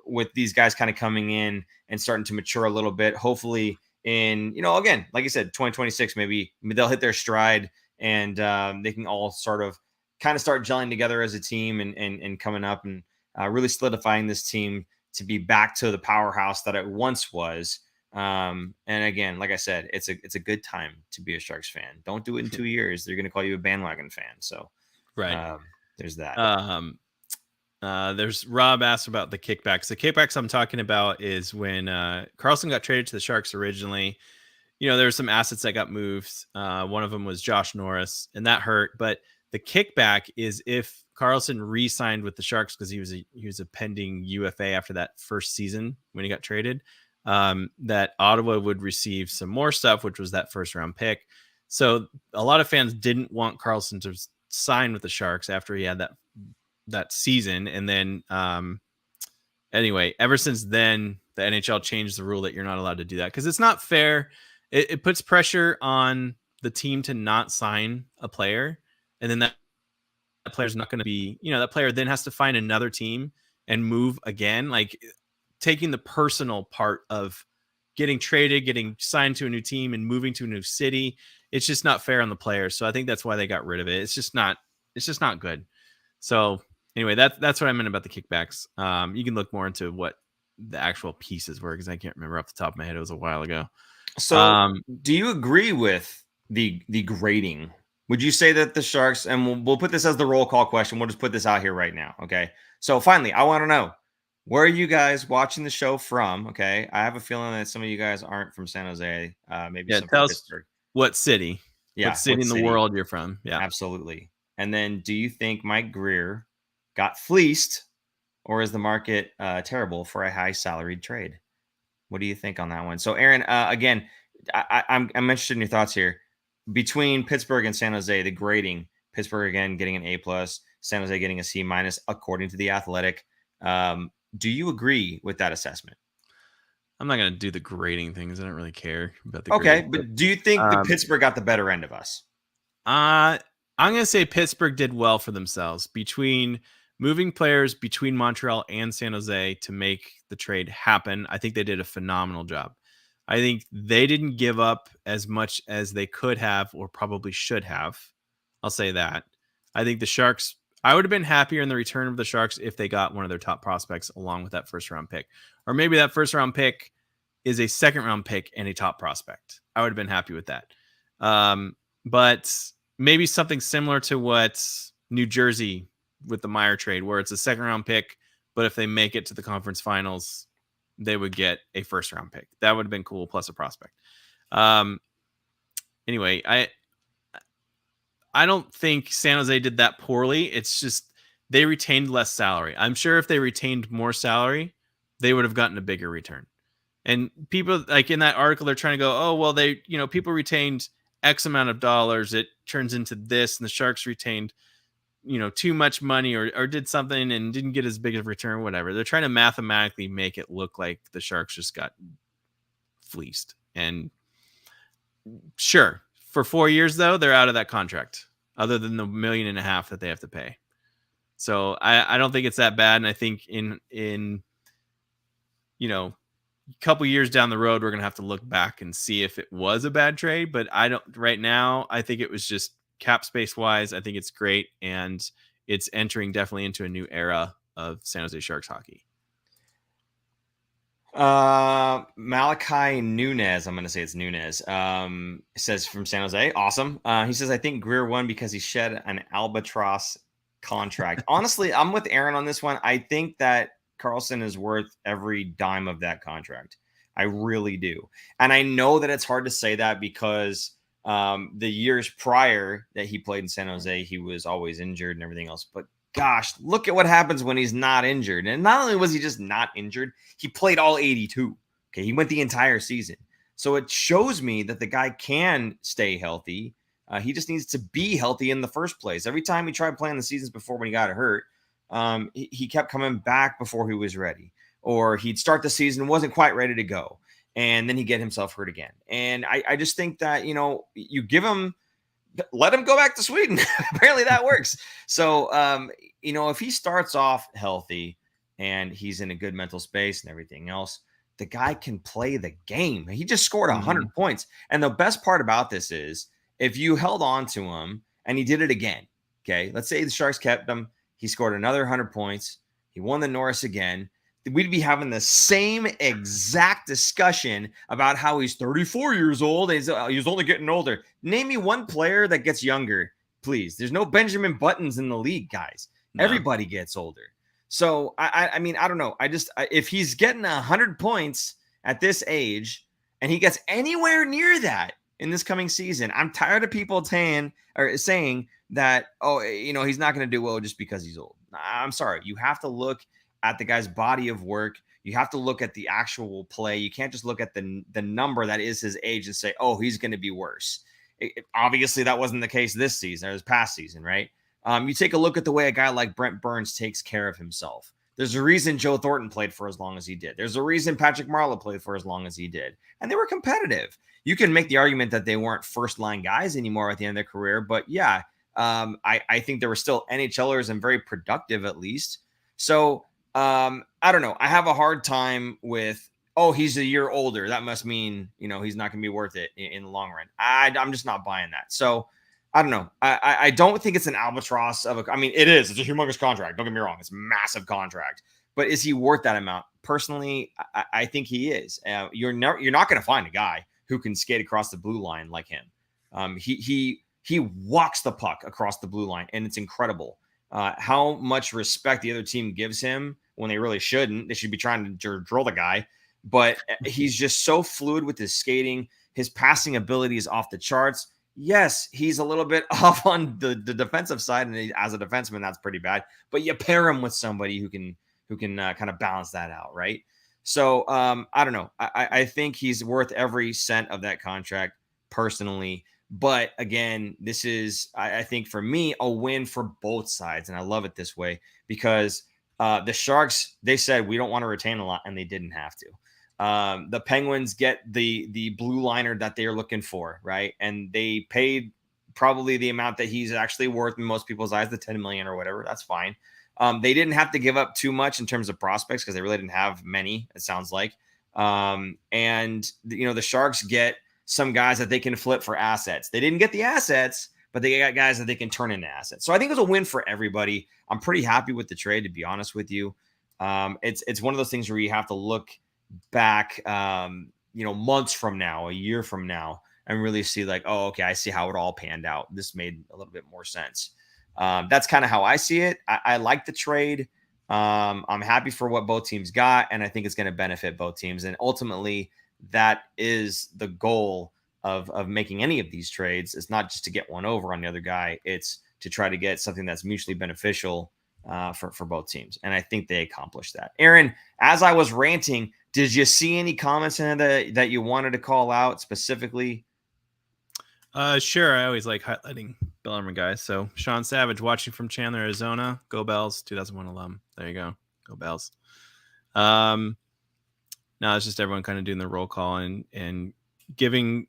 with these guys kind of coming in and starting to mature a little bit, hopefully in, again, like I said, 2026, maybe they'll hit their stride and they can all sort of kind of start gelling together as a team and coming up and really solidifying this team to be back to the powerhouse that it once was. And again, like I said, it's a good time to be a Sharks fan. Don't do it in 2 years. They're going to call you a bandwagon fan. So right. There's that. There's Rob asked about the kickbacks. The kickbacks I'm talking about is when Karlsson got traded to the Sharks originally. There were some assets that got moved. One of them was Josh Norris, and that hurt. But the kickback is if Karlsson re-signed with the Sharks because he was a pending UFA after that first season when he got traded. That Ottawa would receive some more stuff, which was that first round pick. So a lot of fans didn't want Karlsson to sign with the Sharks after he had that season. And then anyway, ever since then, the NHL changed the rule that you're not allowed to do that because it's not fair. It puts pressure on the team to not sign a player. And then that player's not going to be, that player then has to find another team and move again. Like taking the personal part of getting traded, getting signed to a new team and moving to a new city. It's just not fair on the players. So I think that's why they got rid of it. It's just not good. So anyway, that's what I meant about the kickbacks. You can look more into what the actual pieces were because I can't remember off the top of my head. It was a while ago. So do you agree with the grading? Would you say that the Sharks, and we'll put this as the roll call question. We'll just put this out here right now. Okay. So finally, I want to know, where are you guys watching the show from? Okay. I have a feeling that some of you guys aren't from San Jose. Maybe some from Pittsburgh. What city? Yeah. What city in the world you're from? Yeah. Absolutely. And then do you think Mike Grier got fleeced, or is the market terrible for a high salaried trade? What do you think on that one? So Aaron, again, I'm interested in your thoughts here. Between Pittsburgh and San Jose, the grading, Pittsburgh again getting an A+, San Jose getting a C- according to The Athletic. Do you agree with that assessment? I'm not going to do the grading things. I don't really care about the grading, but do you think the Pittsburgh got the better end of us? I'm going to say Pittsburgh did well for themselves between moving players between Montreal and San Jose to make the trade happen. I think they did a phenomenal job. I think they didn't give up as much as they could have or probably should have. I'll say that. I think the Sharks, I would have been happier in the return of the Sharks if they got one of their top prospects along with that first round pick. Or maybe that first round pick is a second round pick and a top prospect. I would have been happy with that. But maybe something similar to what New Jersey with the Meyer trade, where it's a second round pick, but if they make it to the conference finals, they would get a first round pick. That would have been cool, plus a prospect. Anyway, I don't think San Jose did that poorly. It's just they retained less salary. I'm sure if they retained more salary, they would have gotten a bigger return. And people like in that article, they're trying to go, oh, well, they, people retained X amount of dollars. It turns into this. And the Sharks retained, too much money or did something and didn't get as big of a return, whatever. They're trying to mathematically make it look like the Sharks just got fleeced. And sure, for 4 years, though, they're out of that contract, other than the $1.5 million that they have to pay. So I don't think it's that bad. And I think in a couple years down the road, we're going to have to look back and see if it was a bad trade. But right now, I think it was just cap space wise. I think it's great. And it's entering definitely into a new era of San Jose Sharks hockey. Malachi Nunez, I'm going to say it's Nunez, says from San Jose. Awesome. He says, I think Greer won because he shed an albatross contract. Honestly, I'm with Aaron on this one. I think that Karlsson is worth every dime of that contract. I really do. And I know that it's hard to say that because the years prior that he played in San Jose, he was always injured and everything else. But gosh, look at what happens when he's not injured. And not only was he just not injured, he played all 82. Okay, he went the entire season. So it shows me that the guy can stay healthy. He just needs to be healthy in the first place. Every time he tried playing the seasons before when he got hurt, he kept coming back before he was ready. Or he'd start the season and wasn't quite ready to go. And then he'd get himself hurt again. And I just think that, you give him, let him go back to Sweden. Apparently that works. So, if he starts off healthy and he's in a good mental space and everything else, the guy can play the game. He just scored 100 points. And the best part about this is if you held on to him and he did it again, okay, let's say the Sharks kept him. He scored another 100 points. He won the Norris again. We'd be having the same exact discussion about how he's 34 years old. He's only getting older. Name me one player that gets younger, please. There's no Benjamin Buttons in the league, guys. No. Everybody gets older. So, I mean, I don't know. If he's getting 100 points at this age and he gets anywhere near that in this coming season, I'm tired of people saying that, he's not going to do well just because he's old. I'm sorry. You have to look at the guy's body of work. You have to look at the actual play. You can't just look at the number that is his age and say, oh, he's going to be worse. Obviously, that wasn't the case this season or this past season, right? You take a look at the way a guy like Brent Burns takes care of himself. There's a reason Joe Thornton played for as long as he did. There's a reason Patrick Marleau played for as long as he did. And they were competitive. You can make the argument that they weren't first-line guys anymore at the end of their career. But, yeah, I think there were still NHLers and very productive at least. So, I don't know. I have a hard time with, he's a year older. That must mean, he's not going to be worth it in the long run. I'm just not buying that. So I don't know. I don't think it's an albatross it is. It's a humongous contract. Don't get me wrong. It's a massive contract. But is he worth that amount? Personally, I think he is. You're not going to find a guy who can skate across the blue line like him. He walks the puck across the blue line, and it's incredible. How much respect the other team gives him when they really shouldn't. They should be trying to drill the guy. But he's just so fluid with his skating. His passing ability is off the charts. Yes, he's a little bit off on the defensive side, and as a defenseman, that's pretty bad. But you pair him with somebody who can kind of balance that out, right? So I don't know. I think he's worth every cent of that contract personally. But again, this is, I think for me, a win for both sides. And I love it this way because the Sharks, they said, we don't want to retain a lot, and they didn't have to. The Penguins get the blue liner that they're looking for, right? And they paid probably the amount that he's actually worth in most people's eyes, the $10 million or whatever. That's fine. They didn't have to give up too much in terms of prospects because they really didn't have many, it sounds like. The Sharks get some guys that they can flip for assets. They didn't get the assets, but they got guys that they can turn into assets. So I think it was a win for everybody. I'm pretty happy with the trade, to be honest with you. It's one of those things where you have to look back, months from now, a year from now, and really see like, oh, okay, I see how it all panned out. This made a little bit more sense. That's kind of how I see it. I like the trade. I'm happy for what both teams got, and I think it's going to benefit both teams. And ultimately, that is the goal of making any of these trades. It's not just to get one over on the other guy. It's to try to get something that's mutually beneficial for both teams. And I think they accomplished that. Aaron, as I was ranting, did you see any comments in it that you wanted to call out specifically? Sure. I always like highlighting Bellarmine guys. So Sean Savage watching from Chandler, Arizona. Go Bells, 2001 alum. There you go. Go Bells. No, it's just everyone kind of doing the roll call and giving.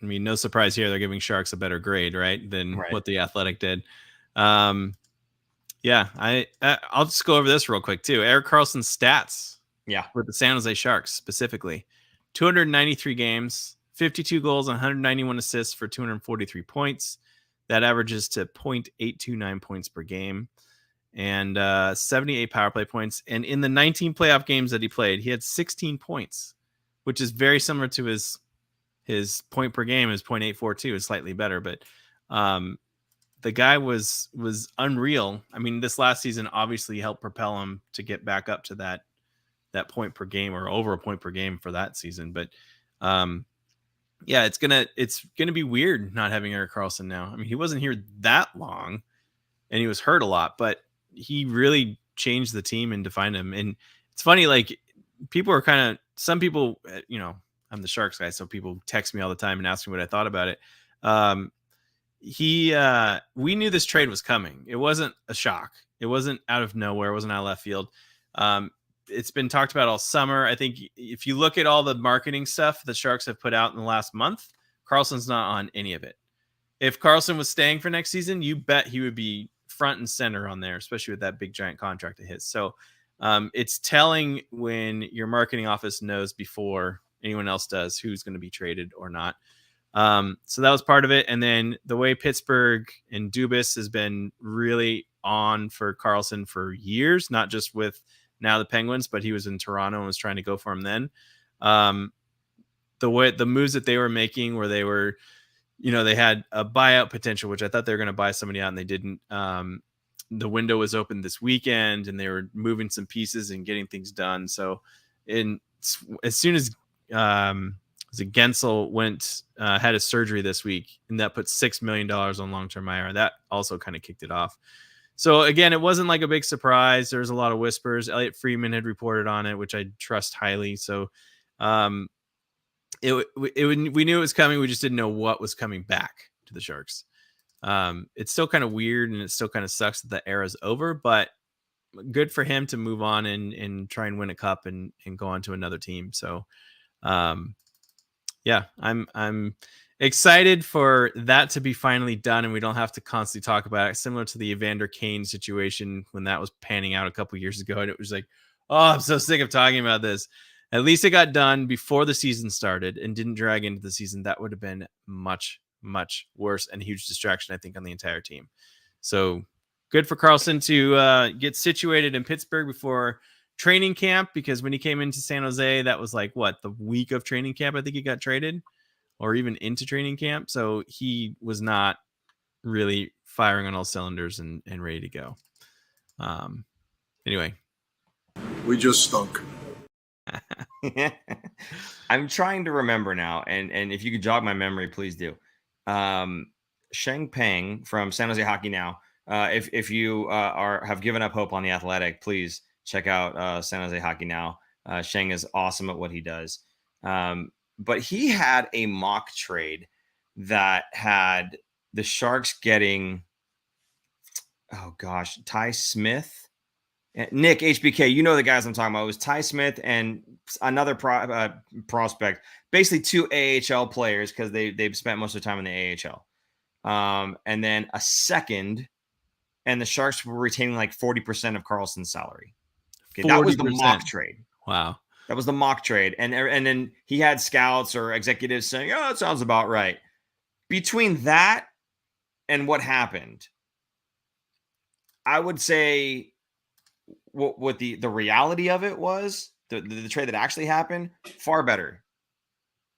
I mean, no surprise here. They're giving Sharks a better grade, right, than what the Athletic did. Yeah, I'll just go over this real quick too. Erik Karlsson's stats. Yeah, with the San Jose Sharks specifically, 293 games, 52 goals, 191 assists for 243 points. That averages to 0.829 points per game. And 78 power play points. And in the 19 playoff games that he played, he had 16 points, which is very similar to his point per game. Is 0.842 is slightly better, but the guy was unreal. I mean, this last season obviously helped propel him to get back up to that point per game or over a point per game for that season. But yeah, it's gonna be weird not having Erik Karlsson now. I mean, he wasn't here that long, and he was hurt a lot, but he really changed the team and defined him. And it's funny, like people are some people, I'm the Sharks guy, so people text me all the time and ask me what I thought about it. We knew this trade was coming. It wasn't a shock. It wasn't out of nowhere. It wasn't out of left field. It's been talked about all summer. I think if you look at all the marketing stuff the Sharks have put out in the last month, Karlsson's not on any of it. If Karlsson was staying for next season, you bet he would be front and center on there, especially with that big giant contract of his. So it's telling when your marketing office knows before anyone else does who's going to be traded or not. So that was part of it. And then the way Pittsburgh and Dubas has been really on for Karlsson for years, not just with now the Penguins, but he was in Toronto and was trying to go for him then. The moves that they were making where they were, they had a buyout potential, which I thought they were going to buy somebody out and they didn't. The window was open this weekend and they were moving some pieces and getting things done. So as soon as Gensel had a surgery this week, and that put $6 million on long-term IR, that also kind of kicked it off. So again, it wasn't like a big surprise. There was a lot of whispers. Elliot Friedman had reported on it, which I trust highly. So we knew it was coming. We just didn't know what was coming back to the Sharks. It's still kind of weird and it still kind of sucks that the era's over, but good for him to move on and try and win a cup and go on to another team. So yeah, I'm excited for that to be finally done and we don't have to constantly talk about it, similar to the Evander Kane situation when that was panning out a couple years ago. And it was like, oh, I'm so sick of talking about this. At least it got done before the season started and didn't drag into the season. That would have been much, much worse and a huge distraction, I think, on the entire team. So good for Karlsson to get situated in Pittsburgh before training camp, because when he came into San Jose, that was like the week of training camp. I think he got traded or even into training camp. So he was not really firing on all cylinders and ready to go. Anyway, we just stunk. I'm trying to remember now, and if you could jog my memory, please do. Sheng Peng from San Jose Hockey Now. If you have given up hope on the Athletic, please check out San Jose Hockey Now. Sheng is awesome at what he does. But he had a mock trade that had the Sharks getting, Ty Smith. Nick HBK, you know the guys I'm talking about. It was Ty Smith and another prospect, basically two AHL players because they've spent most of their time in the AHL. And then a second, and the Sharks were retaining like 40% of Karlsson's salary. Okay, that was the mock trade. Wow. That was the mock trade. And then he had scouts or executives saying, oh, it sounds about right. Between that and what happened, I would say what the reality of it was, the trade that actually happened, far better.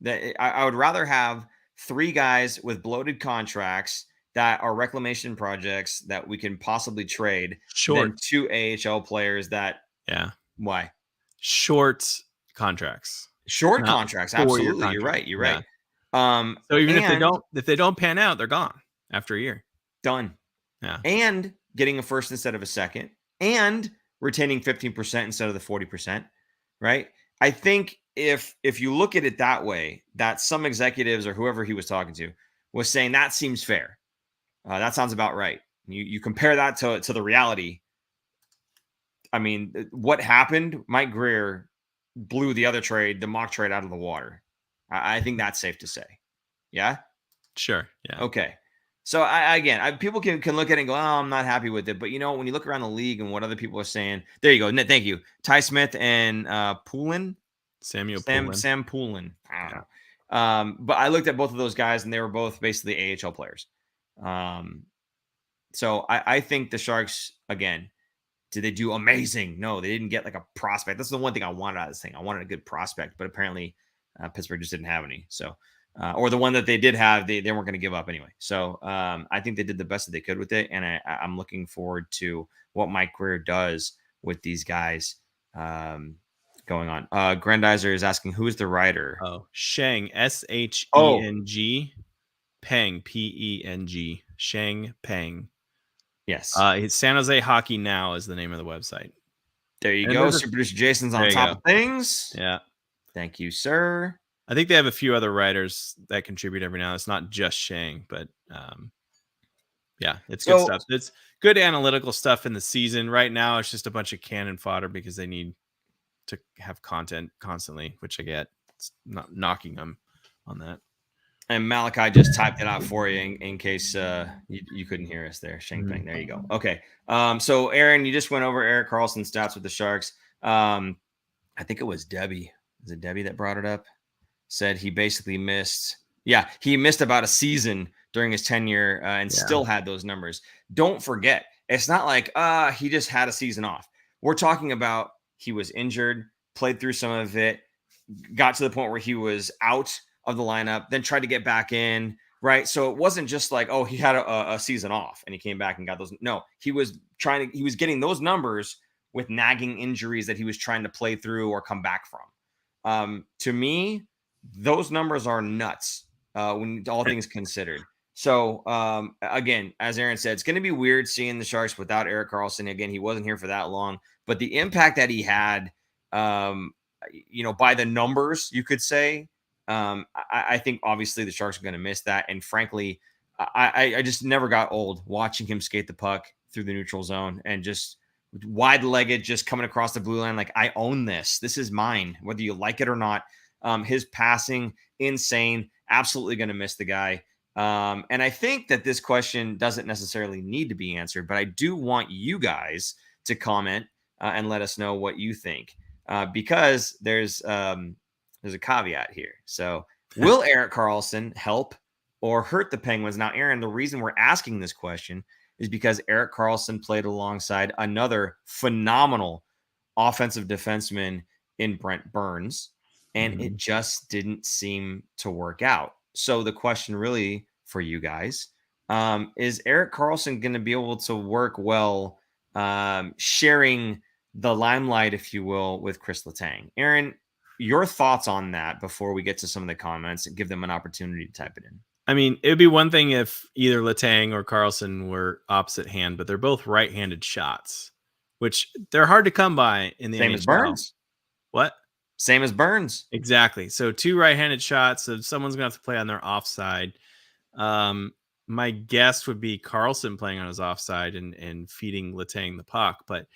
That I would rather have three guys with bloated contracts that are reclamation projects that we can possibly trade than two AHL players that. Yeah. Why? Short contracts. Short contracts. Absolutely. You're right. You're right. So even if they don't pan out, they're gone after a year. Done. Yeah. And getting a first instead of a second. and retaining 15% instead of the 40%, right? I think if you look at it that way, that some executives or whoever he was talking to was saying that seems fair. That sounds about right. You compare that to the reality. I mean, what happened? Mike Greer blew the other trade, the mock trade, out of the water. I think that's safe to say. Yeah. Sure. Yeah. Okay. So people can look at it and go, "Oh, I'm not happy with it." But when you look around the league and what other people are saying, there you go. Thank you, Ty Smith and Poulin, Sam Poulin. I don't know. But I looked at both of those guys, and they were both basically AHL players. So I think the Sharks, again, did they do amazing? No, they didn't get like a prospect. That's the one thing I wanted out of this thing. I wanted a good prospect, but apparently Pittsburgh just didn't have any. So, or the one that they did have, they weren't going to give up anyway. So I think they did the best that they could with it. And I'm looking forward to what Mike Greer does with these guys going on. Grandizer is asking, who is the writer? Oh, Sheng, Sheng, Peng, Peng, Sheng Peng. Yes. It's San Jose Hockey Now is the name of the website. There you go. Super producer Jason's on top of things. Yeah. Thank you, sir. I think they have a few other writers that contribute every now and then. It's not just Sheng, but yeah, it's good stuff. It's good analytical stuff in the season. Right now, it's just a bunch of cannon fodder because they need to have content constantly, which I get. It's not knocking them on that. And Malachi just typed it out for you in case you couldn't hear us there. Sheng Peng. There you go. Okay. So, Aaron, you just went over Erik Karlsson's stats with the Sharks. I think it was Debbie. Is it Debbie that brought it up? Said he basically missed. Yeah, he missed about a season during his tenure and still had those numbers. Don't forget, it's not like he just had a season off. We're talking about he was injured, played through some of it, got to the point where he was out of the lineup, then tried to get back in, right? So it wasn't just like, oh, he had a season off and he came back and got those. No, he was getting those numbers with nagging injuries that he was trying to play through or come back from. To me, those numbers are nuts when all things considered. So again, as Aaron said, it's going to be weird seeing the Sharks without Erik Karlsson. Again, he wasn't here for that long, but the impact that he had, by the numbers, you could say, I think obviously the Sharks are going to miss that. And frankly, I just never got old watching him skate the puck through the neutral zone and just wide-legged, just coming across the blue line. Like, I own this. This is mine, whether you like it or not. His passing, insane. Absolutely going to miss the guy. And I think that this question doesn't necessarily need to be answered, but I do want you guys to comment and let us know what you think, because there's a caveat here. So will Erik Karlsson help or hurt the Penguins? Now, Aaron, the reason we're asking this question is because Erik Karlsson played alongside another phenomenal offensive defenseman in Brent Burns, and it just didn't seem to work out. So the question really for you guys, is Erik Karlsson going to be able to work well, sharing the limelight, if you will, with Chris Letang? Aaron, your thoughts on that before we get to some of the comments and give them an opportunity to type it in. I mean, it would be one thing if either Letang or Karlsson were opposite hand, but they're both right-handed shots, which they're hard to come by in the Same NHL. as Burns. What? Same as Burns. Exactly. So 2 right-handed shots. So someone's going to have to play on their offside. My guess would be Karlsson playing on his offside and feeding Letang the puck. But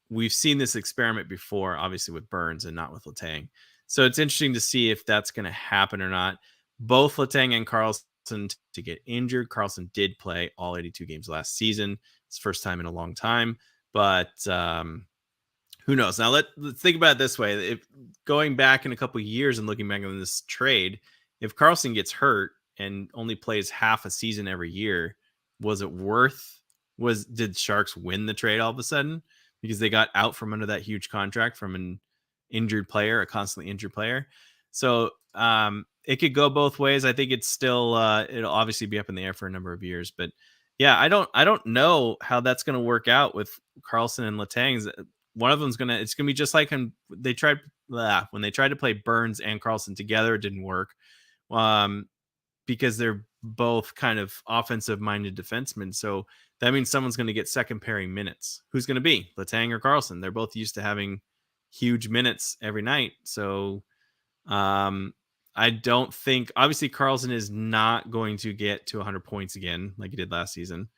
we've seen this experiment before, obviously with Burns and not with Letang. So it's interesting to see if that's going to happen or not. Both Letang and Karlsson to get injured. Karlsson did play all 82 games last season. It's the first time in a long time. But who knows? Now let's think about it this way. If going back in a couple of years and looking back on this trade, if Karlsson gets hurt and only plays half a season every year, was it worth? Did Sharks win the trade all of a sudden because they got out from under that huge contract from an injured player, a constantly injured player? So it could go both ways. I think it's still it'll obviously be up in the air for a number of years, but yeah, I don't know how that's going to work out with Karlsson and Letang. One of them's it's gonna be just like when they tried to play Burns and Karlsson together, it didn't work. because they're both kind of offensive-minded defensemen. So that means someone's going to get second pairing minutes. Who's going to be Letang or Karlsson? They're both used to having huge minutes every night. So I don't think, obviously Karlsson is not going to get to 100 points again like he did last season.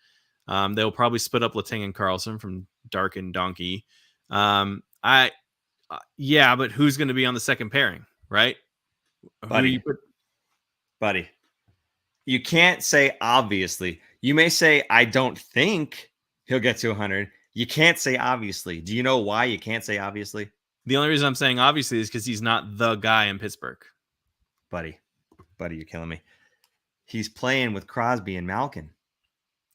They'll probably split up Letang and Karlsson from Dark and Donkey. But who's going to be on the second pairing, right? Buddy, you can't say obviously. You may say, I don't think he'll get to 100. You can't say obviously. Do you know why you can't say obviously? The only reason I'm saying obviously is because he's not the guy in Pittsburgh. Buddy, you're killing me. He's playing with Crosby and Malkin.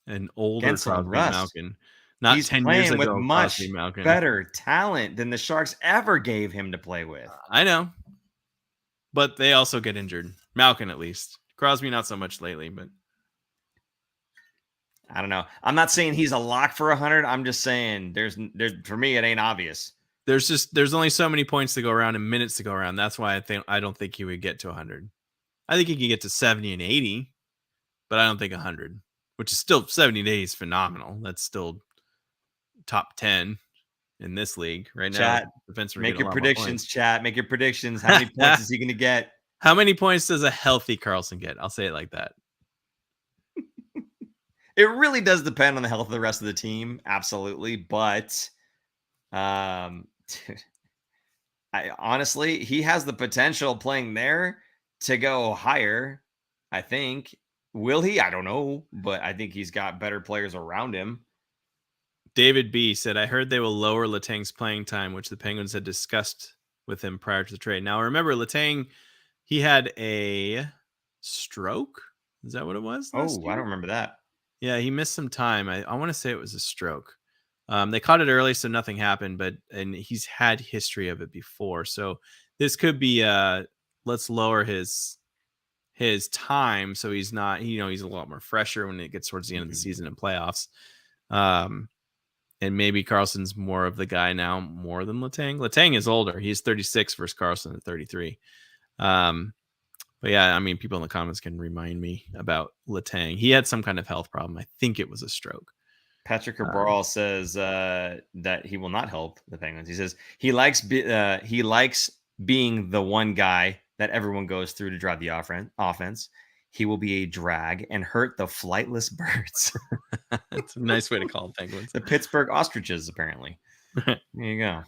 An older Crosby and Malkin. Not he's 10 years ago, with much better talent than the Sharks ever gave him to play with. I know. But they also get injured. Malkin, at least. Crosby, not so much lately, but I don't know. I'm not saying he's a lock for 100. I'm just saying there's for me, it ain't obvious. There's only so many points to go around and minutes to go around. That's why I don't think he would get to 100. I think he can get to 70 and 80, but I don't think 100, which is still 70 and 80 is phenomenal. That's still top 10 in this league right now. Chat, make your predictions, chat. Make your predictions. How many points is he going to get? How many points does a healthy Karlsson get? I'll say it like that. It really does depend on the health of the rest of the team. Absolutely. But honestly, he has the potential playing there to go higher. I think. Will he? I don't know. But I think he's got better players around him. David B said, I heard they will lower Letang's playing time, which the Penguins had discussed with him prior to the trade. Now, remember, Letang, he had a stroke. Is that what it was? Oh, I don't remember that. Yeah, he missed some time. I want to say it was a stroke. They caught it early, so nothing happened, and he's had history of it before. So this could be let's lower his time so he's not, he's a lot more fresher when it gets towards the end of the season and playoffs. And maybe Karlsson's more of the guy now, more than Letang. Letang is older. He's 36 versus Karlsson at 33. But yeah, I mean, people in the comments can remind me about Letang. He had some kind of health problem. I think it was a stroke. Patrick Cabral says that he will not help the Penguins. He says he likes being the one guy that everyone goes through to drive the offense. He will be a drag and hurt the flightless birds. That's a nice way to call them Penguins. The Pittsburgh ostriches, apparently. There you go.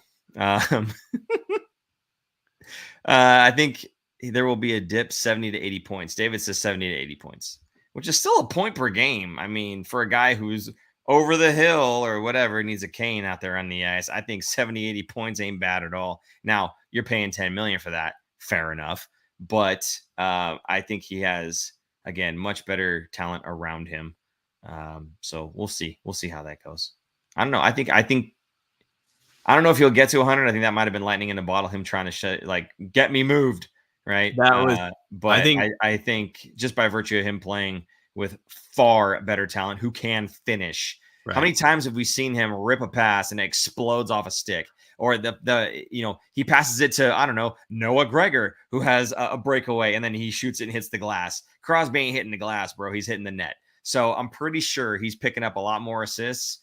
I think there will be a dip 70 to 80 points. David says 70 to 80 points, which is still a point per game. I mean, for a guy who's over the hill or whatever, needs a cane out there on the ice, I think 70, 80 points ain't bad at all. Now, you're paying $10 million for that. Fair enough. But I think he has, again, much better talent around him. So we'll see. We'll see how that goes. I don't know. I don't know if he'll get to 100. I think that might have been lightning in a bottle, him trying to get me moved. Right. But I think just by virtue of him playing with far better talent who can finish. Right. How many times have we seen him rip a pass and it explodes off a stick? Or he passes it to, I don't know, Noah Gregor, who has a breakaway and then he shoots it and hits the glass. Crosby ain't hitting the glass, bro. He's hitting the net. So I'm pretty sure he's picking up a lot more assists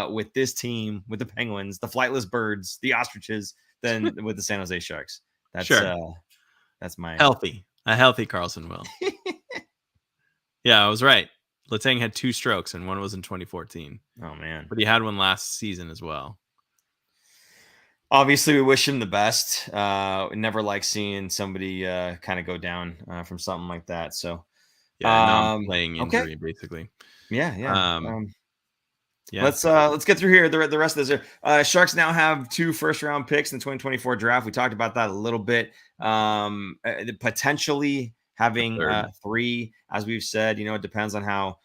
with this team, with the Penguins, the flightless birds, the ostriches, than with the San Jose Sharks. That's sure. That's my a healthy Karlsson will. Yeah, I was right. Letang had 2 strokes and one was in 2014. Oh man. But he had one last season as well. Obviously, we wish him the best. Never like seeing somebody kind of go down from something like that. So, non-playing injury, basically. Yeah. Yeah. Let's get through here. The rest of this. Sharks now have 2 first-round picks in the 2024 draft. We talked about that a little bit. Potentially having 3, as we've said. It depends on how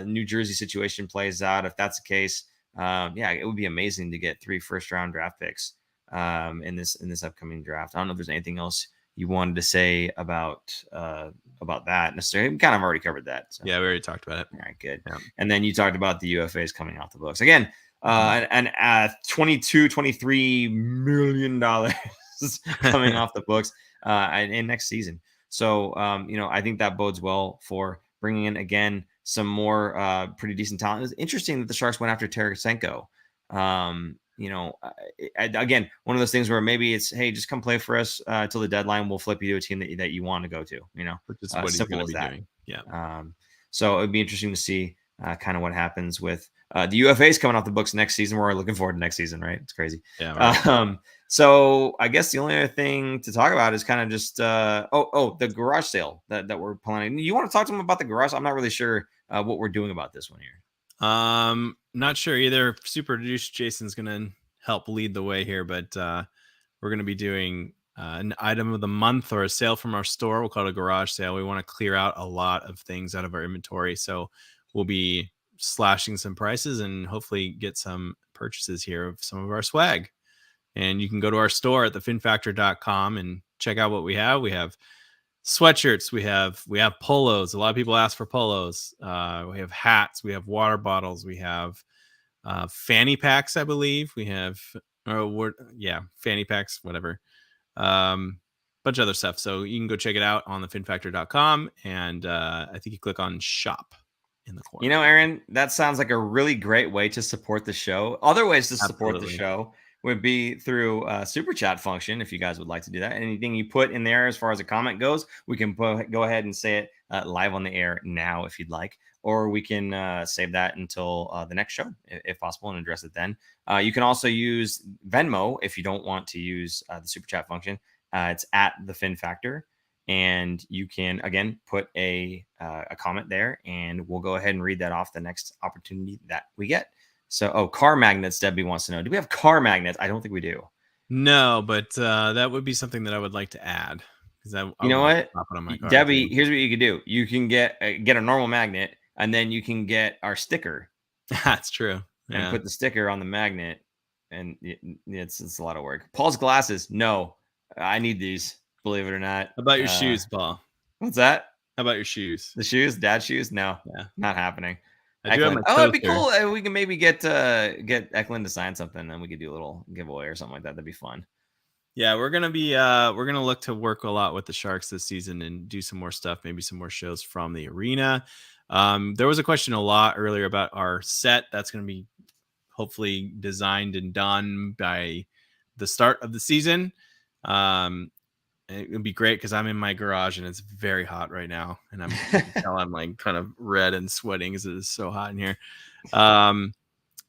New Jersey situation plays out. If that's the case, it would be amazing to get 3 first-round draft picks in this upcoming draft. I don't know if there's anything else you wanted to say about that necessarily. We kind of already covered that. So. Yeah, we already talked about it. All right, good. Yeah. And then you talked about the UFAs coming off the books again. And $23 million coming off the books in next season. So, I think that bodes well for bringing in, again, some more pretty decent talent. It's interesting that the Sharks went after Tarasenko. Again, one of those things where maybe it's, hey, just come play for us till the deadline. We'll flip you to a team that you want to go to, Which is what he's simple going as to be that. doing. Yeah. So it'd be interesting to see kind of what happens with the UFAs coming off the books next season. We're looking forward to next season, right? It's crazy. Yeah. Right. So I guess the only other thing to talk about is kind of just the garage sale that we're planning. You want to talk to them about the garage? I'm not really sure what we're doing about this one here. Not sure either. Super producer Jason's gonna help lead the way here, but we're gonna be doing an item of the month or a sale from our store. We'll call it a garage sale. We want to clear out a lot of things out of our inventory, so we'll be slashing some prices and hopefully get some purchases here of some of our swag. And you can go to our store at thefinfactor.com and check out what we have. We have sweatshirts, we have polos. A lot of people ask for polos. We have hats, we have water bottles, we have fanny packs, I believe. We have fanny packs, whatever. Bunch of other stuff. So you can go check it out on thefinfactor.com, and I think you click on shop in the corner. Aaron, that sounds like a really great way to support the show. Other ways to support the show would be through super chat function, if you guys would like to do that. Anything you put in there as far as a comment goes, we can go ahead and say it live on the air now if you'd like, or we can save that until the next show if possible and address it then. You can also use Venmo if you don't want to use the super chat function. It's at the Fin Factor, and you can again put a comment there, and we'll go ahead and read that off the next opportunity that we get. So, car magnets, Debbie wants to know. Do we have car magnets? I don't think we do. No, but that would be something that I would like to add. You know what? Debbie, here's what you can do. You can get a normal magnet, and then you can get our sticker. That's true. And put the sticker on the magnet, and it's a lot of work. Paul's glasses. No, I need these, believe it or not. How about your shoes, Paul? What's that? How about your shoes? The shoes? Dad's shoes? No, not happening. It'd be cool. We can maybe get Eklund to sign something, and we could do a little giveaway or something like that. That'd be fun. Yeah, we're gonna look to work a lot with the Sharks this season and do some more stuff, maybe some more shows from the arena. There was a question a lot earlier about our set. That's gonna be hopefully designed and done by the start of the season. It would be great because I'm in my garage and it's very hot right now, and I'm like kind of red and sweating because it is so hot in here.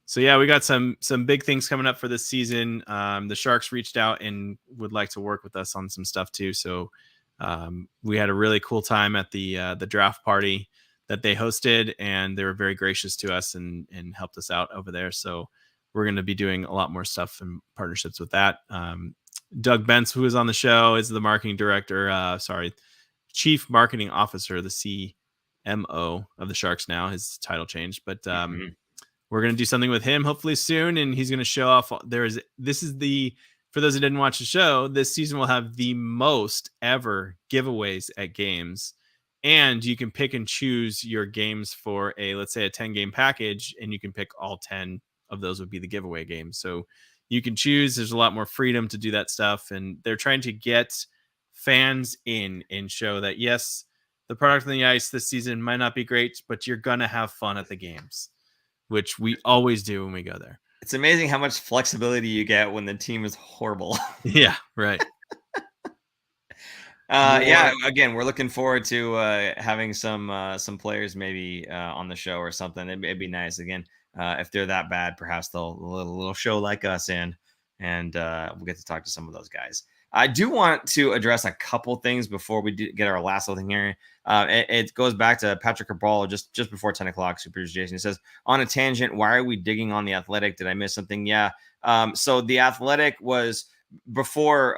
So yeah, we got some big things coming up for this season. The Sharks reached out and would like to work with us on some stuff too. So we had a really cool time at the draft party that they hosted, and they were very gracious to us and helped us out over there. So we're going to be doing a lot more stuff and partnerships with that. Doug Bentz, who is on the show, is the marketing director, chief marketing officer, the CMO of the Sharks now. His title changed, but we're going to do something with him hopefully soon, and he's going to show off. For those who didn't watch the show, this season will have the most ever giveaways at games, and you can pick and choose your games for let's say a 10-game package, and you can pick all 10 of those would be the giveaway games. So you can choose. There's a lot more freedom to do that stuff, and they're trying to get fans in and show that yes, the product on the ice this season might not be great, but you're gonna have fun at the games, which we always do when we go there. It's amazing how much flexibility you get when the team is horrible. Yeah, right. Again, we're looking forward to having some players maybe on the show or something. It'd be nice. Again, if they're that bad, perhaps they'll little show like us in, and we'll get to talk to some of those guys. I do want to address a couple things before we get our last little thing here. It goes back to Patrick Cabral just before 10 o'clock. Super Jason says, on a tangent, why are we digging on The Athletic? Did I miss something? Yeah. So The Athletic was before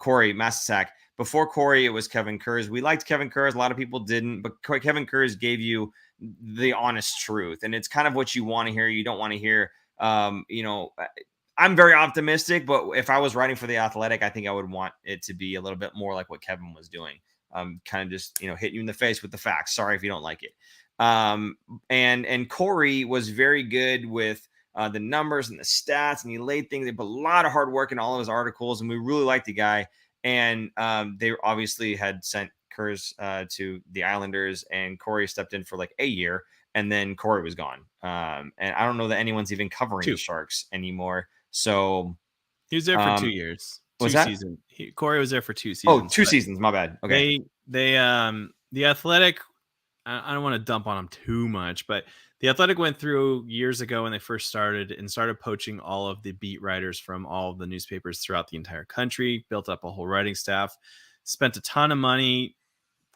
Corey Massasak. Before Corey, it was Kevin Kurz. We liked Kevin Kurz. A lot of people didn't, but Kevin Kurz gave you the honest truth, and it's kind of what you want to hear. You don't want to hear, I'm very optimistic, but if I was writing for The Athletic, I think I would want it to be a little bit more like what Kevin was doing. Kind of just, hit you in the face with the facts. Sorry if you don't like it. And Corey was very good with the numbers and the stats, and he laid things. He put a lot of hard work in all of his articles, and we really liked the guy. and they obviously had sent Kurz to the Islanders, and Corey stepped in for like a year, and then Corey was gone. And I don't know that anyone's even covering the Sharks anymore. So he was there for 2 years. Was two that seasons. Corey was there for 2 seasons. Oh, 2 seasons. My bad. Okay. The Athletic, I don't want to dump on them too much, but the Athletic went through years ago when they first started poaching all of the beat writers from all of the newspapers throughout the entire country, built up a whole writing staff, spent a ton of money,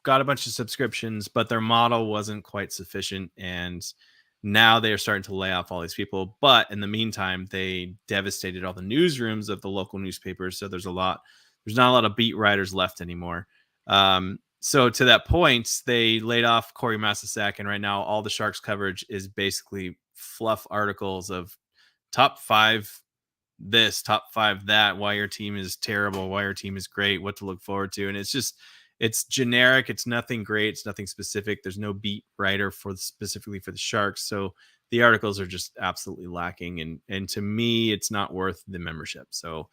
got a bunch of subscriptions, but their model wasn't quite sufficient. And now they are starting to lay off all these people. But in the meantime, they devastated all the newsrooms of the local newspapers. So there's not a lot of beat writers left anymore. So to that point, they laid off Corey Masisak, and right now all the Sharks coverage is basically fluff articles of top 5 this, top 5 that, why your team is terrible, why your team is great, what to look forward to. And it's generic. It's nothing great. It's nothing specific. There's no beat writer specifically for the Sharks. So the articles are just absolutely lacking. And to me, it's not worth the membership. So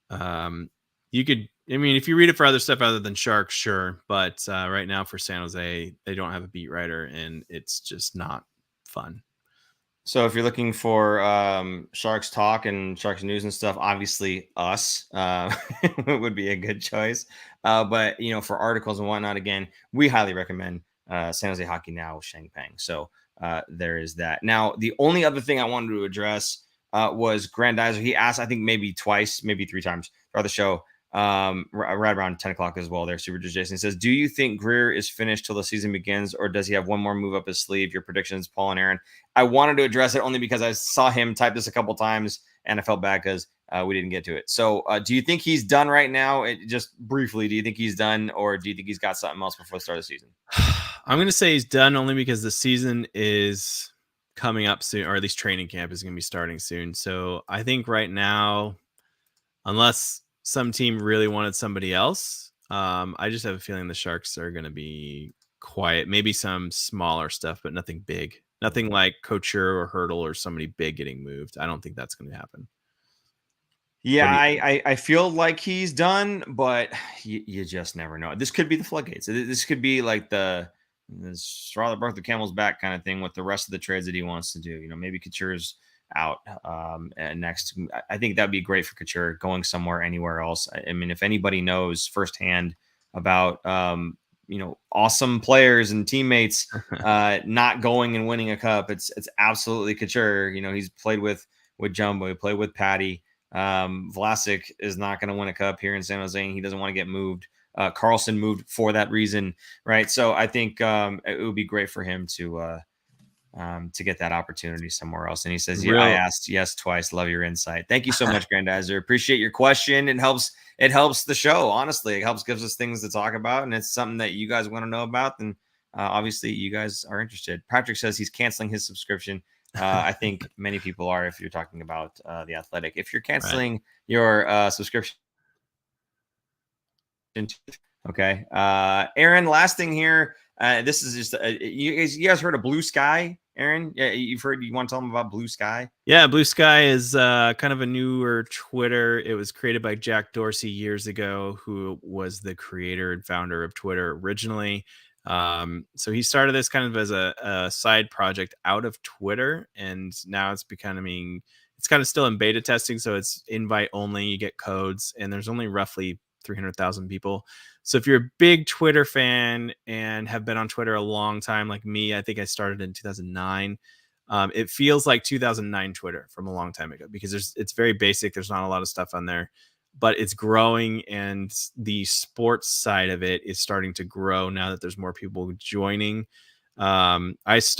if you read it for other stuff other than Sharks, sure. But right now for San Jose, they don't have a beat writer, and it's just not fun. So if you're looking for Sharks talk and Sharks news and stuff, obviously us would be a good choice. But, for articles and whatnot, again, we highly recommend San Jose Hockey Now with Sheng Peng. So there is that. Now, the only other thing I wanted to address was Grandizer. He asked, I think maybe twice, maybe 3 times throughout the show, right around 10 o'clock as well there. Super Jason says, do you think Greer is finished till the season begins, or does he have one more move up his sleeve? Your predictions, Paul and Aaron. I wanted to address it only because I saw him type this a couple times and I felt bad because we didn't get to it. So do you think he's done right now? Just briefly, do you think he's done, or do you think he's got something else before the start of the season? I'm going to say he's done only because the season is coming up soon, or at least training camp is going to be starting soon. So I think right now, unless some team really wanted somebody else, I just have a feeling the Sharks are going to be quiet. Maybe some smaller stuff, but nothing big. Nothing like Couture or Hurdle or somebody big getting moved. I don't think that's going to happen. Yeah, I feel like he's done, but you just never know. This could be the floodgates. This could be like the straw that broke the camel's back kind of thing with the rest of the trades that he wants to do. Maybe Couture's out next. I think that'd be great for Couture going somewhere, anywhere else. I mean, if anybody knows firsthand about awesome players and teammates not going and winning a cup, it's absolutely Couture. He's played with Jumbo, he played with Patty. Vlasic is not going to win a cup here in San Jose, and he doesn't want to get moved. Karlsson moved for that reason, right? So I think it would be great for him to get that opportunity somewhere else. And he says, I asked yes twice. Love your insight. Thank you so much, Grandizer. Appreciate your question. It helps the show. Honestly, it gives us things to talk about. And it's something that you guys want to know about. And obviously you guys are interested. Patrick says he's canceling his subscription. I think many people are, if you're talking about the Athletic. If you're canceling your subscription. Okay. Aaron, last thing here. This is just you guys heard of Blue Sky? Aaron, yeah, you want to tell them about Blue Sky? Yeah, Blue Sky is kind of a newer Twitter. It was created by Jack Dorsey years ago, who was the creator and founder of Twitter originally. So he started this kind of as a side project out of Twitter, and now it's becoming, it's kind of still in beta testing. So it's invite only, you get codes, and there's only roughly 300,000 people. So if you're a big Twitter fan and have been on Twitter a long time, like me, I think I started in 2009. It feels like 2009 Twitter from a long time ago, because it's very basic. There's not a lot of stuff on there, but it's growing, and the sports side of it is starting to grow now that there's more people joining. It's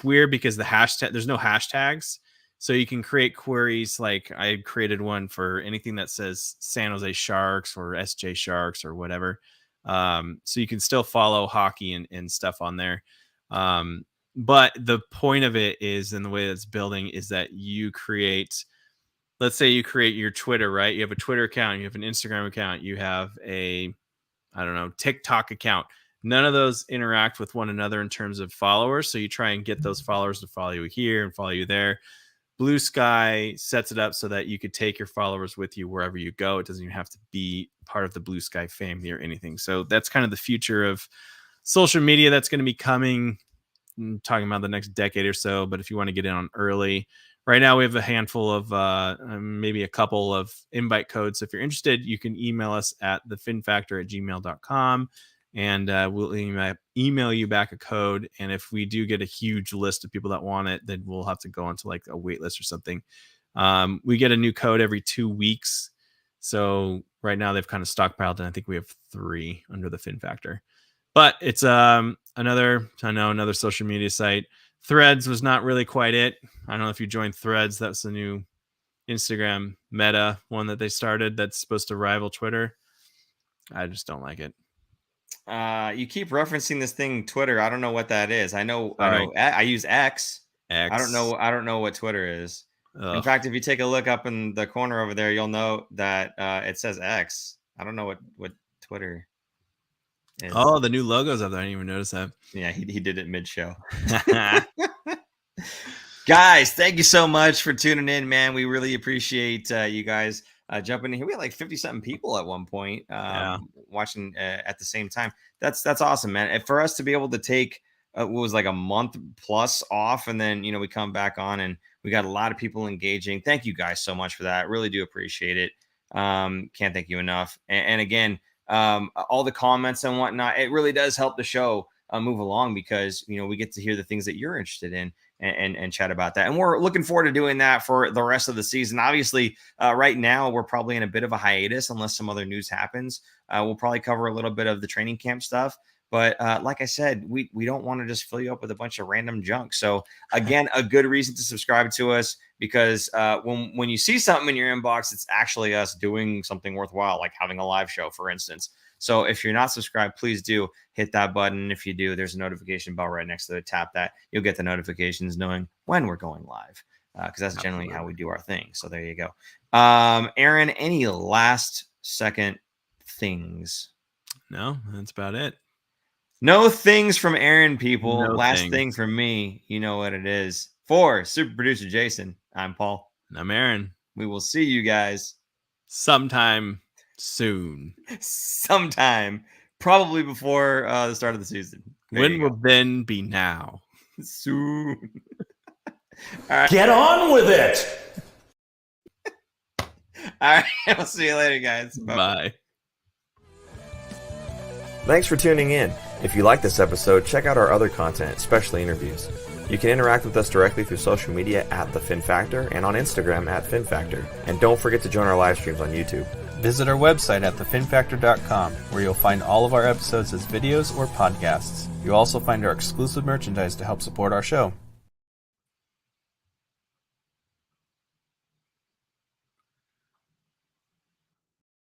weird because there's no hashtags. So you can create queries. Like I created one for anything that says San Jose Sharks or SJ Sharks or whatever. So you can still follow hockey and stuff on there. But the point of it is, in the way that's building, is that you create, let's say you create your Twitter, right? You have a Twitter account, you have an Instagram account, you have a, TikTok account. None of those interact with one another in terms of followers. So you try and get those followers to follow you here and follow you there. Blue Sky sets it up so that you could take your followers with you wherever you go. It doesn't even have to be part of the Blue Sky family or anything. So that's kind of the future of social media that's going to be coming. I'm talking about the next decade or so. But if you want to get in on early, right now we have a handful of maybe a couple of invite codes. So if you're interested, you can email us at thefinfactor@gmail.com. And we'll email you back a code. And if we do get a huge list of people that want it, then we'll have to go onto like a wait list or something. We get a new code every 2 weeks. So right now they've kind of stockpiled, and I think we have 3 under the Fin Factor. But it's another social media site. Threads was not really quite it. I don't know if you joined Threads. That's the new Instagram Meta one that they started that's supposed to rival Twitter. I just don't like it. You keep referencing this thing Twitter. I don't know what that is. I know Right. I use X. X. I don't know what Twitter is. Ugh. In fact, if you take a look up in the corner over there, you'll know that it says X. I don't know what Twitter is. Oh, the new logo's up there. I didn't even notice that. Yeah, he did it mid-show. Guys, thank you so much for tuning in, man. We really appreciate you guys jumping in here. We had like 50-something people at one point watching at the same time. That's awesome, man. And for us to be able to take what was like a month plus off, and then we come back on, and we got a lot of people engaging. Thank you guys so much for that. Really do appreciate it. Can't thank you enough. And again, all the comments and whatnot, it really does help the show move along, because we get to hear the things that you're interested in and chat about that. And we're looking forward to doing that for the rest of the season. Obviously, right now we're probably in a bit of a hiatus unless some other news happens. We'll probably cover a little bit of the training camp stuff. But like I said, we don't want to just fill you up with a bunch of random junk. So again, a good reason to subscribe to us, because when you see something in your inbox, it's actually us doing something worthwhile, like having a live show, for instance. So if you're not subscribed, please do hit that button. If you do, there's a notification bell right next to it. Tap that. You'll get the notifications knowing when we're going live, because that's generally how we do our thing. So there you go. Aaron, any last second things? No, that's about it. No things from Aaron, people. No Last things. thing from me. You know what it is. For super producer Jason, I'm Paul. And I'm Aaron. We will see you guys Sometime soon. sometime, probably before the start of the season. When will then be now? Soon. All right. Get on with it. All right. I'll see you later, guys. Bye. Thanks for tuning in. If you like this episode, check out our other content, especially interviews. You can interact with us directly through social media at The Fin Factor and on Instagram at Fin Factor. And don't forget to join our live streams on YouTube. Visit our website at thefinfactor.com, where you'll find all of our episodes as videos or podcasts. You'll also find our exclusive merchandise to help support our show.